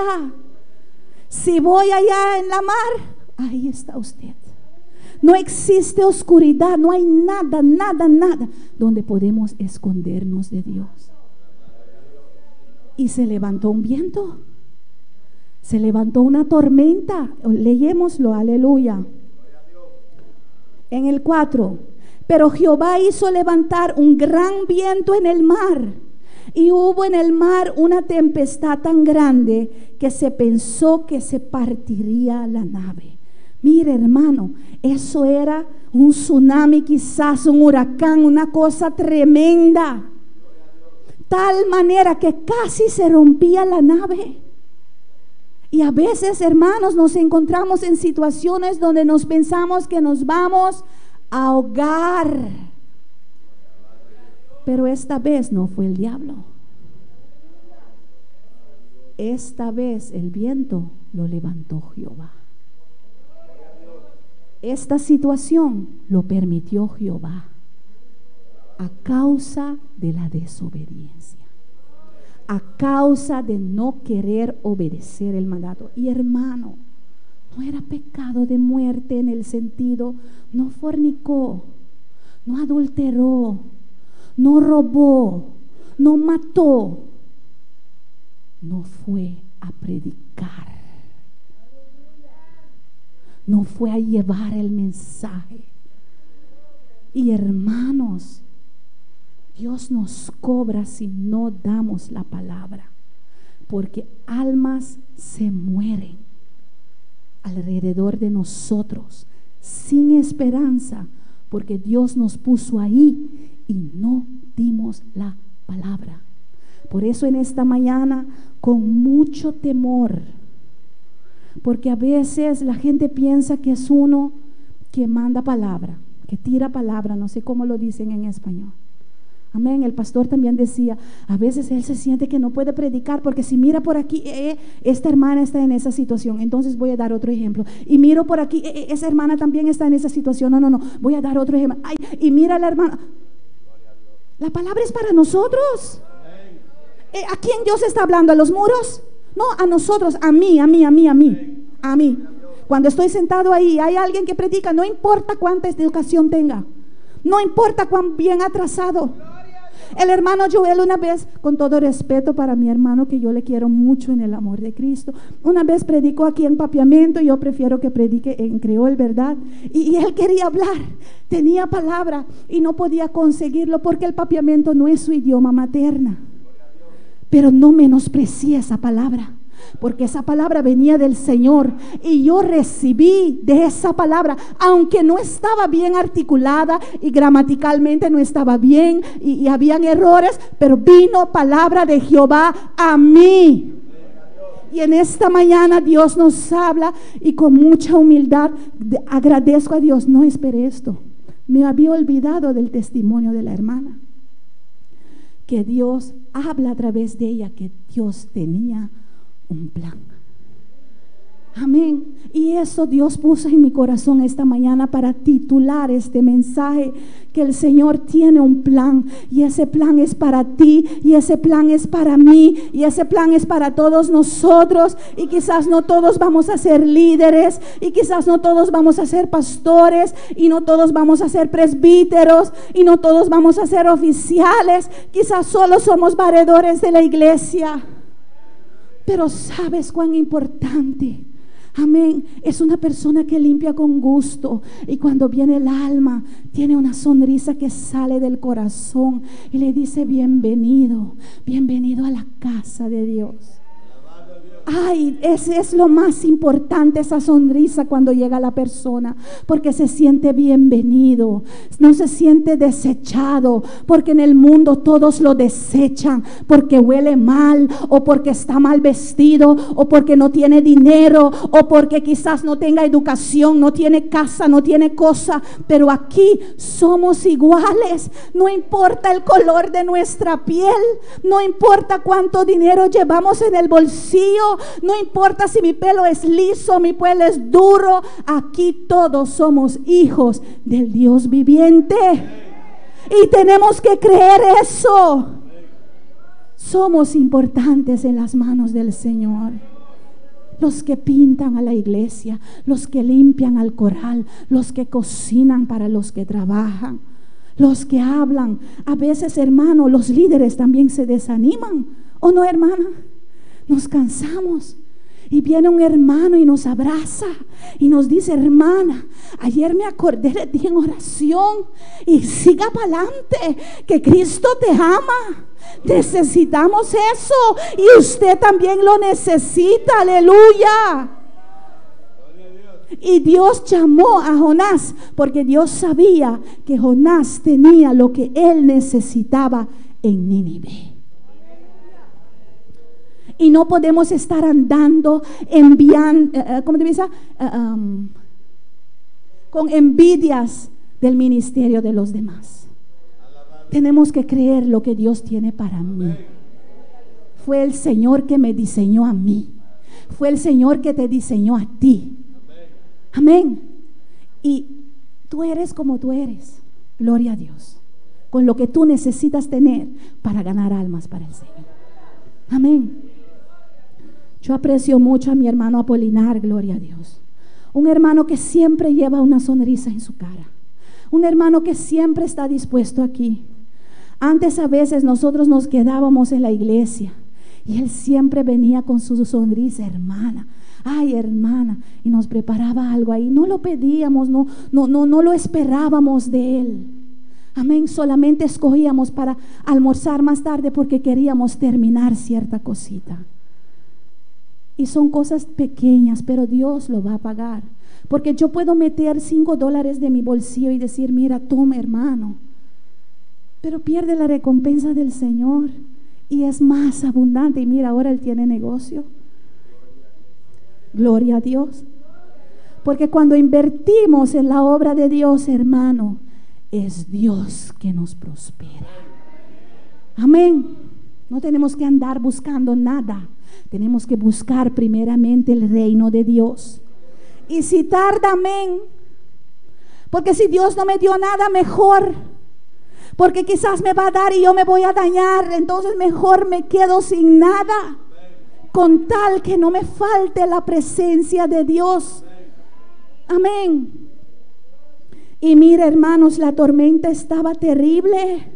Si voy allá en la mar, ahí está usted. No existe oscuridad, no hay nada donde podemos escondernos de Dios. Y se levantó un viento, se levantó una tormenta. Leémoslo, aleluya. En el 4. Pero Jehová hizo levantar un gran viento en el mar, y hubo en el mar una tempestad tan grande que se pensó que se partiría la nave. Mire, hermano, eso era un tsunami, quizás un huracán, una cosa tremenda. tal manera que casi se rompía la nave. Y a veces, hermanos, nos encontramos en situaciones donde nos pensamos que nos vamos a ahogar. Pero esta vez no fue el diablo. Esta vez el viento lo levantó Jehová. Esta situación lo permitió Jehová a causa de la desobediencia, a causa de no querer obedecer el mandato. Y hermano, no era pecado de muerte en el sentido, no fornicó, no adulteró, no robó, no mató, no fue a predicar, no fue a llevar el mensaje. Y hermanos, Dios nos cobra si no damos la palabra, porque almas se mueren alrededor de nosotros sin esperanza, porque Dios nos puso ahí y no dimos la palabra. Por eso en esta mañana, con mucho temor, porque a veces la gente piensa que es uno que manda palabra, que tira palabra, no sé cómo lo dicen en español. Amén. El pastor también decía, a veces él se siente que no puede predicar porque si mira por aquí, esta hermana está en esa situación, entonces voy a dar otro ejemplo. Y miro por aquí, esa hermana también está en esa situación, no, voy a dar otro ejemplo. Ay, y mira a la hermana. La palabra es para nosotros. ¿A quién Dios está hablando? ¿A los muros? No, a nosotros, a mí. Cuando estoy sentado ahí, hay alguien que predica, no importa cuánta educación tenga, no importa cuán bien atrasado. El hermano Joel una vez, con todo respeto para mi hermano, que yo le quiero mucho en el amor de Cristo, una vez predicó aquí en Papiamento. Yo prefiero que predique en creol, ¿verdad? Y él quería hablar, tenía palabra y no podía conseguirlo porque el Papiamento no es su idioma materna. Pero no menosprecié esa palabra, porque esa palabra venía del Señor y yo recibí de esa palabra, aunque no estaba bien articulada y gramaticalmente no estaba bien y habían errores, pero vino palabra de Jehová a mí. Y en esta mañana Dios nos habla y con mucha humildad agradezco a Dios. No esperé esto, me había olvidado del testimonio de la hermana, que Dios habla a través de ella, que Dios tenía un plan. Amén. Y eso Dios puso en mi corazón esta mañana para titular este mensaje, que el Señor tiene un plan, y ese plan es para ti, y ese plan es para mí, y ese plan es para todos nosotros. Y quizás no todos vamos a ser líderes, y quizás no todos vamos a ser pastores, y no todos vamos a ser presbíteros, y no todos vamos a ser oficiales, quizás solo somos varedores de la iglesia. Pero ¿sabes cuán importante? Amén. Es una persona que limpia con gusto, y cuando viene el alma tiene una sonrisa que sale del corazón y le dice bienvenido, bienvenido a la casa de Dios. Ay, ese es lo más importante, esa sonrisa cuando llega la persona, porque se siente bienvenido, no se siente desechado, porque en el mundo todos lo desechan porque huele mal, o porque está mal vestido, o porque no tiene dinero, o porque quizás no tenga educación, no tiene casa, no tiene cosa. Pero aquí somos iguales, no importa el color de nuestra piel, no importa cuánto dinero llevamos en el bolsillo, no importa si mi pelo es liso, mi pelo es duro, aquí todos somos hijos del Dios viviente. Y tenemos que creer eso. Somos importantes en las manos del Señor. Los que pintan a la iglesia, los que limpian al coral, los que cocinan para los que trabajan, los que hablan. A veces, hermano, los líderes también se desaniman, ¿o no, hermana? Nos cansamos y viene un hermano y nos abraza y nos dice: hermana, ayer me acordé de ti en oración, y siga para adelante, que Cristo te ama. Necesitamos eso, y usted también lo necesita. Aleluya. Y Dios llamó a Jonás porque Dios sabía que Jonás tenía lo que él necesitaba en Nínive. Y no podemos estar andando enviando, ¿cómo te dice? Con envidias del ministerio de los demás. Tenemos que creer lo que Dios tiene para mí. Fue el Señor que me diseñó a mí. Fue el Señor que te diseñó a ti. Amén. Y tú eres como tú eres. Gloria a Dios. Con lo que tú necesitas tener para ganar almas para el Señor. Amén. Yo aprecio mucho a mi hermano Apolinar, gloria a Dios. Un hermano que siempre lleva una sonrisa en su cara. Un hermano que siempre está dispuesto aquí. Antes a veces nosotros nos quedábamos en la iglesia y él siempre venía con su sonrisa, hermana, ay hermana, y nos preparaba algo ahí. No lo pedíamos, no lo esperábamos de él. Amén, solamente escogíamos para almorzar más tarde porque queríamos terminar cierta cosita. Y son cosas pequeñas, pero Dios lo va a pagar. Porque yo puedo meter $5 de mi bolsillo y decir, mira, toma hermano. Pero pierde la recompensa del Señor y es más abundante. Y mira, ahora él tiene negocio. Gloria a Dios. Porque cuando invertimos en la obra de Dios, hermano, es Dios que nos prospera. Amén. No tenemos que andar buscando nada. Tenemos que buscar primeramente el reino de Dios. Y si tarda, amén. Porque si Dios no me dio nada, mejor. Porque quizás me va a dar y yo me voy a dañar. Entonces mejor me quedo sin nada. Con tal que no me falte la presencia de Dios. Amén. Y mira, hermanos, la tormenta estaba terrible.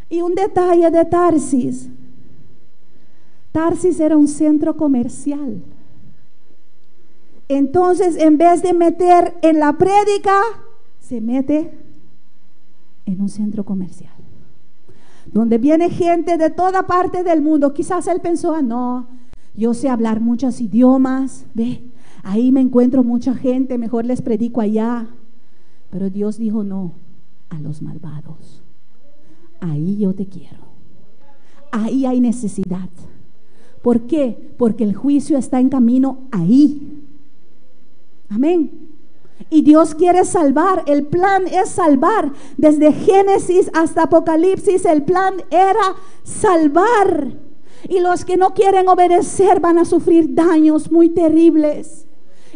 Y un detalle de Tarsis. Tarsis era un centro comercial. Entonces, en vez de meter en la prédica, se mete en un centro comercial, donde viene gente de toda parte del mundo. Quizás él pensó, no, yo sé hablar muchos idiomas, ve, ahí me encuentro mucha gente, mejor les predico allá. Pero Dios dijo, no, a los malvados, ahí yo te quiero, ahí hay necesidad. ¿Por qué? Porque el juicio está en camino ahí. Amén. Y Dios quiere salvar. El plan es salvar. Desde Génesis hasta Apocalipsis el plan era salvar. Y los que no quieren obedecer van a sufrir daños muy terribles.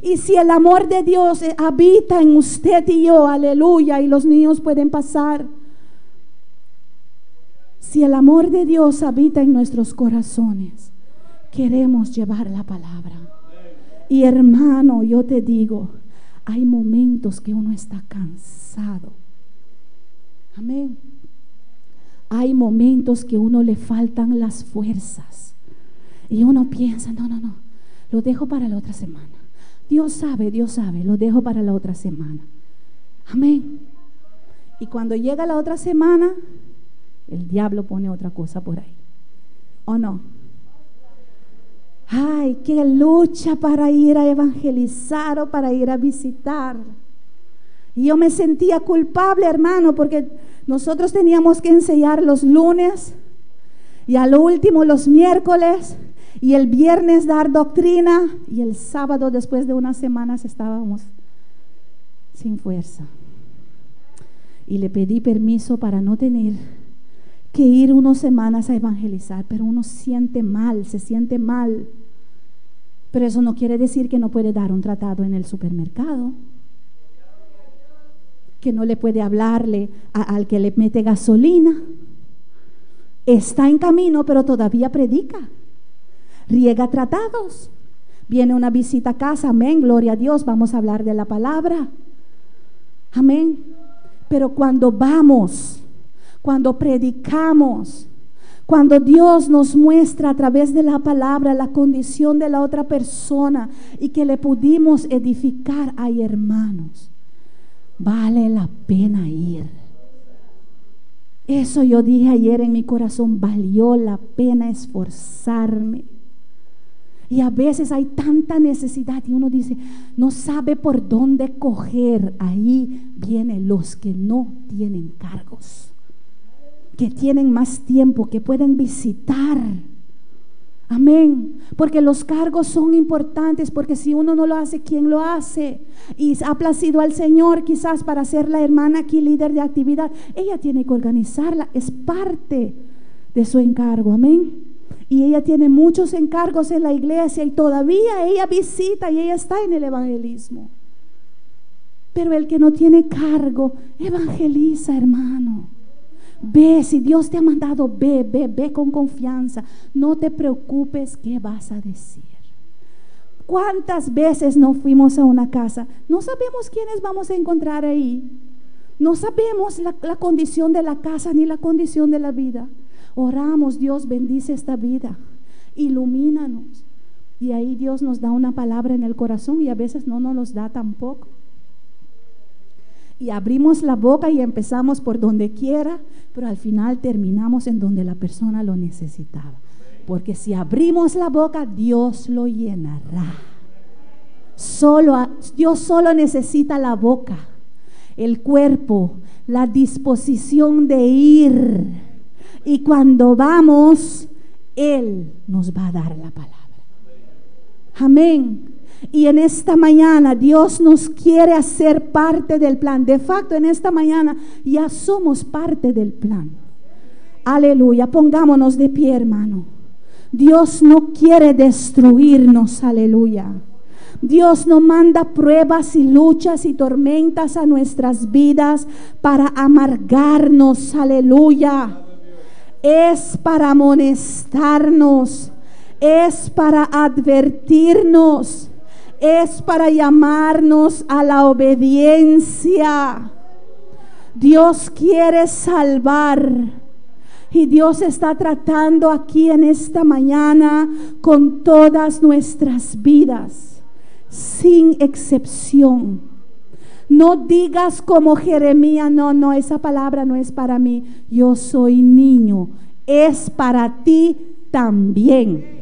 Y si el amor de Dios habita en usted y yo, aleluya, y los niños pueden pasar. Si el amor de Dios habita en nuestros corazones, queremos llevar la palabra. Y hermano, yo te digo, hay momentos que uno está cansado. Amén. Hay momentos que uno le faltan las fuerzas. Y uno piensa, no, lo dejo para la otra semana. Dios sabe, lo dejo para la otra semana. Amén. Y cuando llega la otra semana, el diablo pone otra cosa por ahí. ¿O no? Ay, qué lucha para ir a evangelizar o para ir a visitar. Y yo me sentía culpable, hermano, porque nosotros teníamos que ensayar los lunes y a lo último los miércoles y el viernes dar doctrina y el sábado después de unas semanas estábamos sin fuerza. Y le pedí permiso para no tener que ir unas semanas a evangelizar, pero uno siente mal, se siente mal. Pero eso no quiere decir que no puede dar un tratado en el supermercado, que no le puede hablarle al que le mete gasolina. Está en camino, pero todavía predica, riega tratados. Viene una visita a casa, amén, gloria a Dios, vamos a hablar de la palabra, amén. Pero cuando vamos, cuando predicamos, cuando Dios nos muestra a través de la palabra la condición de la otra persona y que le pudimos edificar, ay hermanos, vale la pena ir. Eso yo dije ayer en mi corazón, valió la pena esforzarme. Y a veces hay tanta necesidad y uno dice, no sabe por dónde coger. Ahí vienen los que no tienen cargos, que tienen más tiempo, que pueden visitar. Amén. Porque los cargos son importantes, porque si uno no lo hace, ¿quién lo hace? Y ha placido al Señor quizás para ser la hermana aquí líder de actividad. Ella tiene que organizarla, es parte de su encargo. Amén. Y ella tiene muchos encargos en la iglesia y todavía ella visita y ella está en el evangelismo. Pero el que no tiene cargo, evangeliza, hermano. Ve, si Dios te ha mandado, ve con confianza. No te preocupes qué vas a decir. ¿Cuántas veces no fuimos a una casa? No sabemos quiénes vamos a encontrar ahí. No sabemos la condición de la casa ni la condición de la vida. Oramos, Dios bendice esta vida, ilumínanos. Y ahí Dios nos da una palabra en el corazón y a veces no nos los da tampoco. Y abrimos la boca y empezamos por donde quiera, pero al final terminamos en donde la persona lo necesitaba. Porque si abrimos la boca, Dios lo llenará. Dios solo necesita la boca, el cuerpo, la disposición de ir. Y cuando vamos, Él nos va a dar la palabra. Amén. Y en esta mañana Dios nos quiere hacer parte del plan. De facto, en esta mañana ya somos parte del plan. Aleluya. Pongámonos de pie, hermano. Dios no quiere destruirnos. Aleluya. Dios no manda pruebas y luchas y tormentas a nuestras vidas para amargarnos. Aleluya. Es para amonestarnos. Es para advertirnos. Es para llamarnos a la obediencia. Dios quiere salvar y Dios está tratando aquí en esta mañana con todas nuestras vidas, sin excepción. No digas como Jeremías, no, esa palabra no es para mí. Yo soy niño, es para ti también.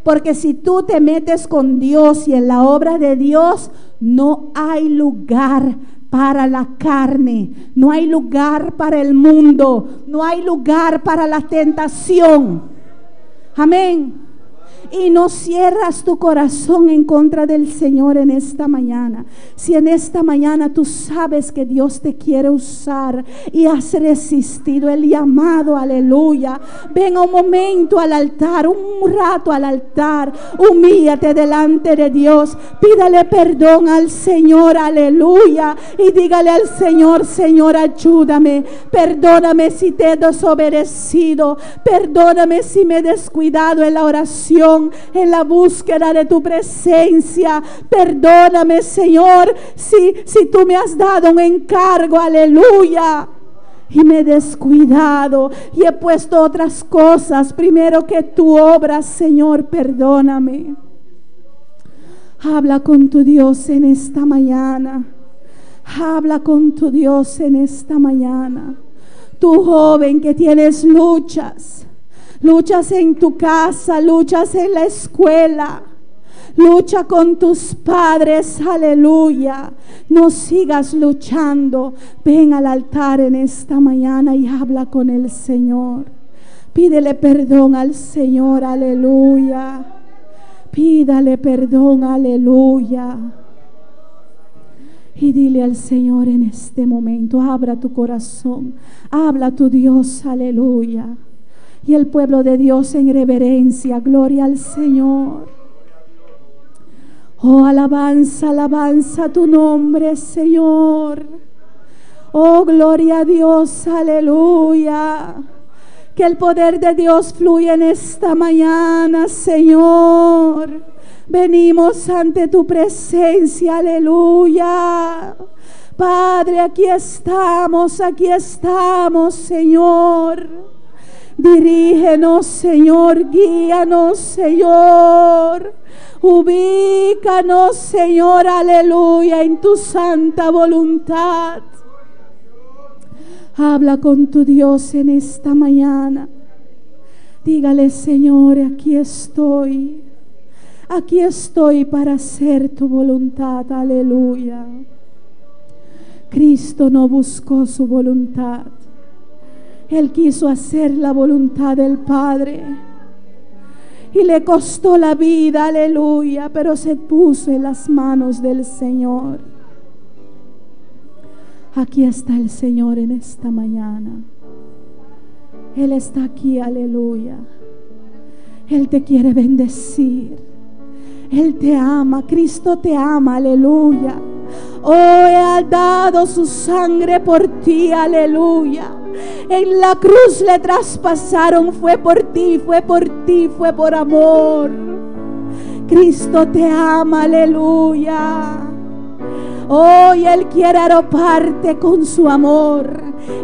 Porque si tú te metes con Dios y en la obra de Dios, no hay lugar para la carne, no hay lugar para el mundo, no hay lugar para la tentación. Amén. Y no cierras tu corazón en contra del Señor en esta mañana. Si en esta mañana tú sabes que Dios te quiere usar y has resistido el llamado, aleluya, ven un momento al altar, un rato al altar, humíllate delante de Dios, pídale perdón al Señor, aleluya, y dígale al Señor: Señor, ayúdame, perdóname si te he desobedecido, perdóname si me he descuidado en la oración, en la búsqueda de tu presencia. Perdóname, Señor, si tú me has dado un encargo, aleluya, y me he descuidado y he puesto otras cosas primero que tu obra. Señor, perdóname. Habla con tu Dios en esta mañana. Habla con tu Dios en esta mañana. Tu joven que tienes luchas en tu casa, luchas en la escuela, lucha con tus padres, aleluya. No sigas luchando. Ven al altar en esta mañana y habla con el Señor. Pídele perdón al Señor, aleluya. Pídale perdón, aleluya. Y dile al Señor en este momento: abra tu corazón, habla a tu Dios, aleluya. Y el pueblo de Dios en reverencia, gloria al Señor. Oh, alabanza, alabanza a tu nombre, Señor. Oh, gloria a Dios, aleluya. Que el poder de Dios fluya en esta mañana, Señor. Venimos ante tu presencia, aleluya. Padre, aquí estamos, Señor. Dirígenos, Señor, guíanos, Señor. Ubícanos, Señor, aleluya, en tu santa voluntad. Habla con tu Dios en esta mañana. Dígale: Señor, aquí estoy para hacer tu voluntad, aleluya. Cristo no buscó su voluntad. Él quiso hacer la voluntad del Padre. y le costó la vida, aleluya, pero se puso en las manos del Señor. Aquí está el Señor en esta mañana. Él está aquí, aleluya. Él te quiere bendecir. Él te ama, Cristo te ama, aleluya. Oh, Él ha dado su sangre por ti, aleluya. En la cruz le traspasaron, fue por ti, fue por ti, fue por amor. Cristo te ama, aleluya. Hoy Él quiere arroparte con su amor.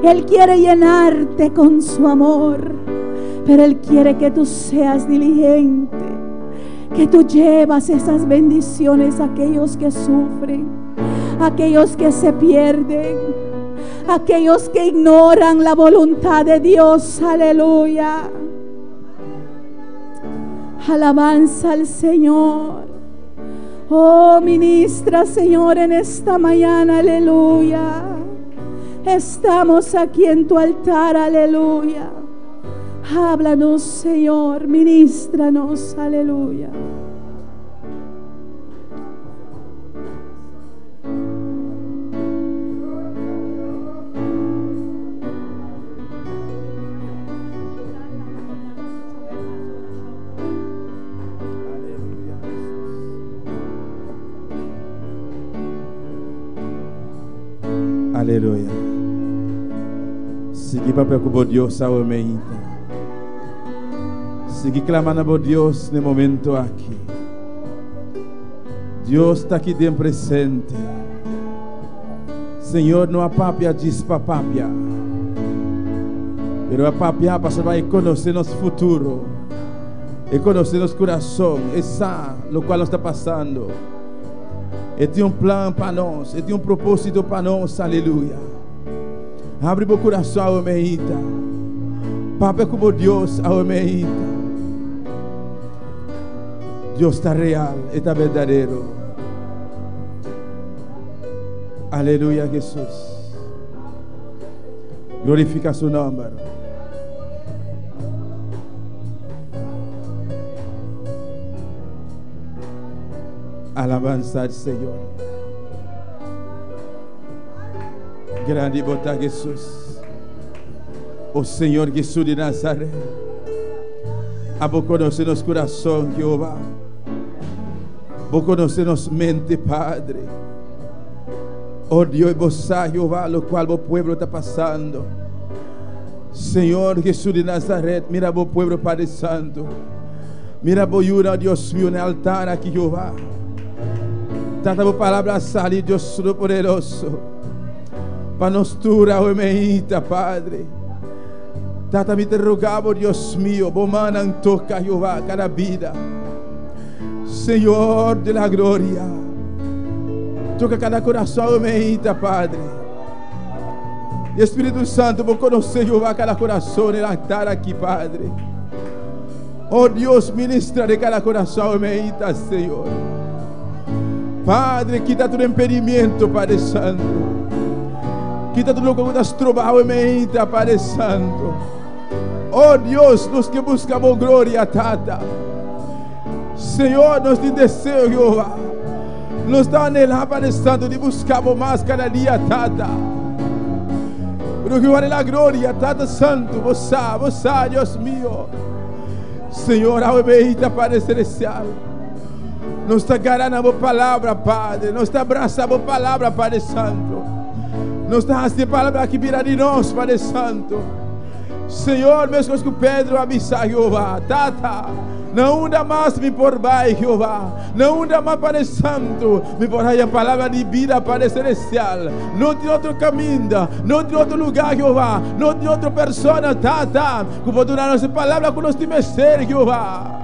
Él quiere llenarte con su amor. Pero Él quiere que tú seas diligente, que tú llevas esas bendiciones a aquellos que sufren, a aquellos que se pierden, a aquellos que ignoran la voluntad de Dios. Aleluya. Alabanza al Señor. Oh, ministra, Señor, en esta mañana, aleluya. Estamos aquí en tu altar, aleluya. Háblanos, Señor, ministranos, aleluya. Aleluia. Seguir papel com Deus ao meio. Seguir clamando a Deus no momento aqui. Deus está aqui dentro presente. Senhor, não há papia diz papia. Pero a papia para vai conhecer nosso futuro. E conhecer nosso coração. E sabe o qual está passando. E tem plano para nós. E tem propósito para nós. Aleluia. Abre o coração ao meita. Papai como Deus ao meita. Deus está real. Está verdadeiro. Aleluia, Jesus. Glorifica seu nome. Alabanza al Señor. Grande botar Jesus. O Senhor Jesus de Nazaré. A vos conocer nos coração, Jeová. Vos conocer nos mente, Padre. Oh Deus, vos sabes, Jehová, lo cual vos pueblo está pasando. Senhor Jesus de Nazaret, mira vos pueblo, Padre Santo. Mira vos llora, Dios mío, en el altar aquí, Jehová. Tanta vos palabra salir, Dios Todopoderoso. Para nos tura, oh meita, Padre. Tata me te rogamos, Dios mío, vos manan toca, Jehová, cada vida. Senhor de la gloria. Toca cada coração, meita, Padre. Espírito Santo, vou conhecer, Jeová, cada coração no altar aqui, Padre. Oh Deus, ministra de cada coração, meita, Senhor. Padre, quita todo impedimento, Padre Santo. Quita tudo o que estás trovando, meita, Padre Santo. Oh Deus, nós que buscamos glória, Tata. Senhor, nós te desejo, Jeová. Nos está anhelando, Padre Santo, de buscarmos mais cada dia, Tata. Pero Jehová de la gloria, Tata Santo, vos sabe, Dios mío. Senhor, ao meita, Padre Celestial. Nos está agarrando a palavra, Padre. Nos está abraçando a palavra, Padre Santo. Nos está fazendo palavra que vira de nós, Padre Santo. Senhor, mesmo que Pedro avisa, Jeová, Tata. Não anda mais me por baixo, Jeová. Não anda mais, Padre Santo. Me por aí a palavra de vida, Padre Celestial. Não tem outro caminho, não tem outro lugar, Jeová. Não tem outra pessoa, Tata. Que pode dar nossa palavra com nós te merecer, Jeová.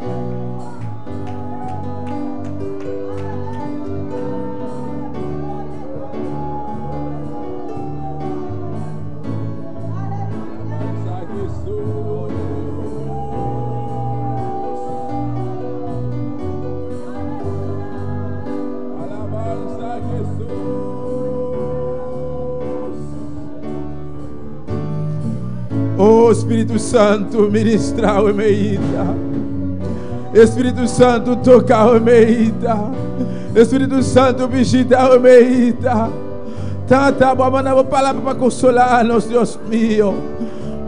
Oh Espírito Santo, ministra o meita. Espírito Santo, toca a meita. Espírito Santo, visita a meita. Tanta, vamos a dar palavra para consolar-nos, Deus mío.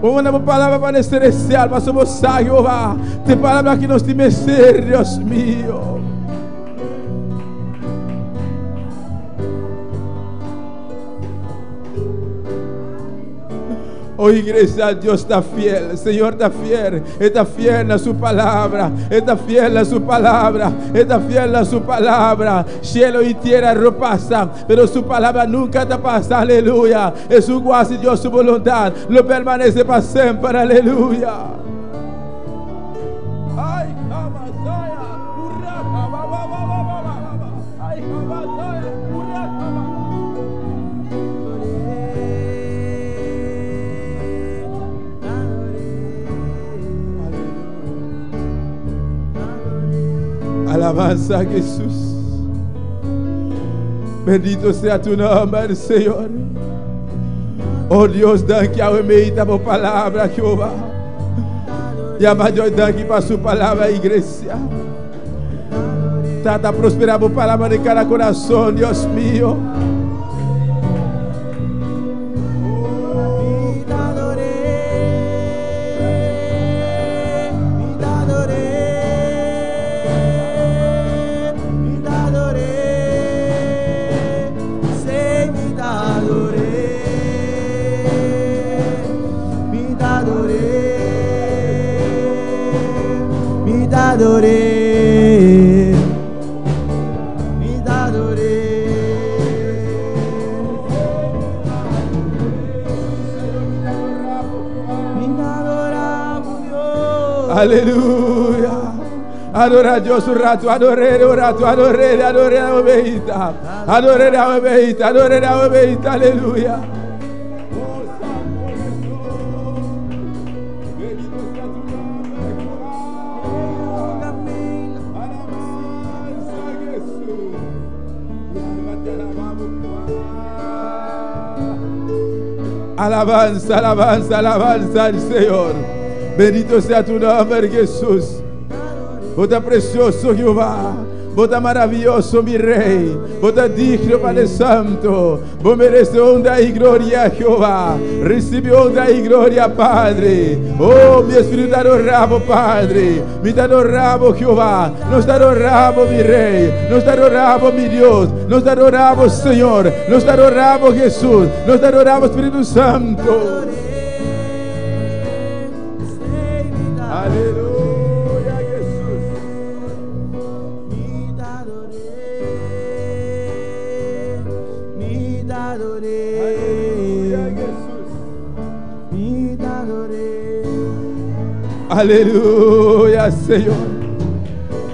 Vamos a dar palavra para estressar, mas somos Jehová. Tem palavra que nos tem ser, Deus mío. Oh igreja, Dios está fiel, el Señor está fiel a su palabra, está fiel a su palabra, está fiel a su palabra. Cielo y tierra no pasan, pero su palabra nunca te pasa, aleluya. Es su guasa y Dios su voluntad, lo permanece para siempre, aleluya. Ay, alabanza a Jesús. Bendito sea tu nombre, Señor. Oh Dios, danke a medita por palabra, Jehová. Llama Dios, danke para su palabra, iglesia. Trata prosperar por palabra de cada corazón, Dios mío. Aleluya. Adora a Dios un rato, adore un rato, adore a oveita. Adore a oveita, adore a oveita, aleluya. Alabanza, alabanza, alabanza al Señor. Bendito sea tu nombre, Jesús. Vos tan precioso, Jehová. Vos tan maravilloso, mi Rey. Vos tan digno, Padre Santo. Vos mereces honra y gloria, Jehová. Recibe honra y gloria, Padre. Oh, mi espíritu te adoramos, Padre. Me te adoramos, Jehová. Nos te adoramos, mi Rey. Nos te adoramos, mi Dios. Nos te adoramos, Señor. Nos te adoramos, Jesús. Nos te adoramos, Espíritu Santo. Aleluya, Jesús. Aleluya, Jesús. Aleluya, Señor.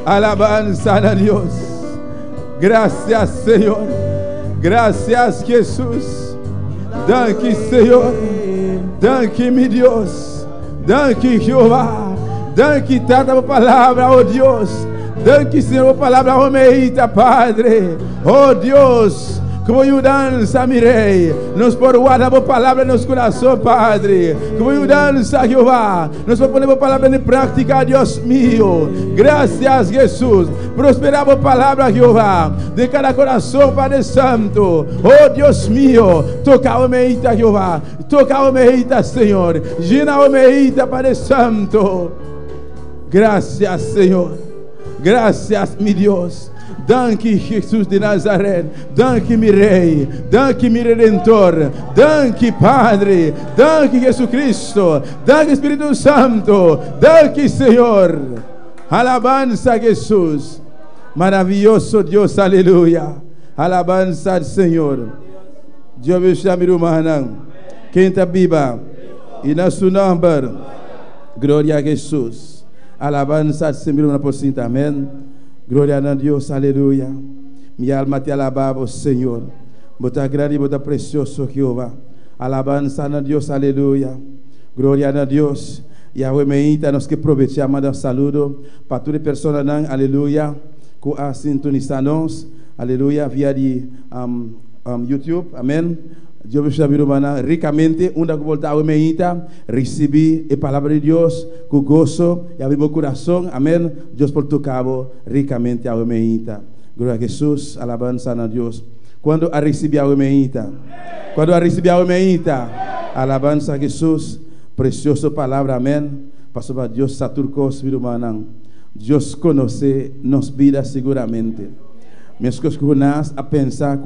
Alabanza a Dios. Gracias, Señor. Gracias, Jesús. Danke, Señor. Danke, mi Dios. Danke, Jehová. Danke, tanta palavra, oh Deus. Danke, Senhor, palavra omeita, Padre. Oh Deus, como dança, mi Rei. Nos por guardar a palavra nos coração, Padre. Como dança, Jehová. Nos por poner a palavra em prática, Deus mío. Gracias, Jesus. Prosperar a palavra, Jehová. De cada coração, Padre Santo. Oh Deus mío. Toca o meita, Jehová. Toca o meita, Senhor. Llena o meita, Padre Santo. Gracias, Señor. Gracias, mi Dios. Danke, Jesús de Nazaret. Danke, mi Rey. Danke, mi Redentor. Danke, Padre. Danke, Jesucristo. Danke, Espíritu Santo. Danke, Señor. Alabanza a Jesús. Maravilloso Dios, aleluya. Alabanza al Señor. Dios me llame humana. Quem está viva. E na su nombre. Glória a Jesús. Alabanza al Señor por sí, amén. Gloria a Dios, aleluya. Mi alma te alaba, oh Señor. Bota grande y bota precioso, Jehová. Alabanza a Dios, aleluya. Gloria a Dios. Yahweh me invita a nos que aprovechar, mandar saludo para todas las personas, aleluya, que a sintonizarnos, aleluya, via de YouTube, amén. Dios me sabe ricamente, una volta meita, recibí la palabra de Dios con gozo y abrir mi corazón. Amén. Dios por tu cabo ricamente a meita. Gloria a Jesús, alabanza a Dios. Cuando ha recibido a meita, cuando ha recibido a meita, alabanza a Jesús, preciosa palabra. Amén. Pastor para Dios saturcos virumanang. Dios conoce nos vida seguramente. Me escuchas a pensar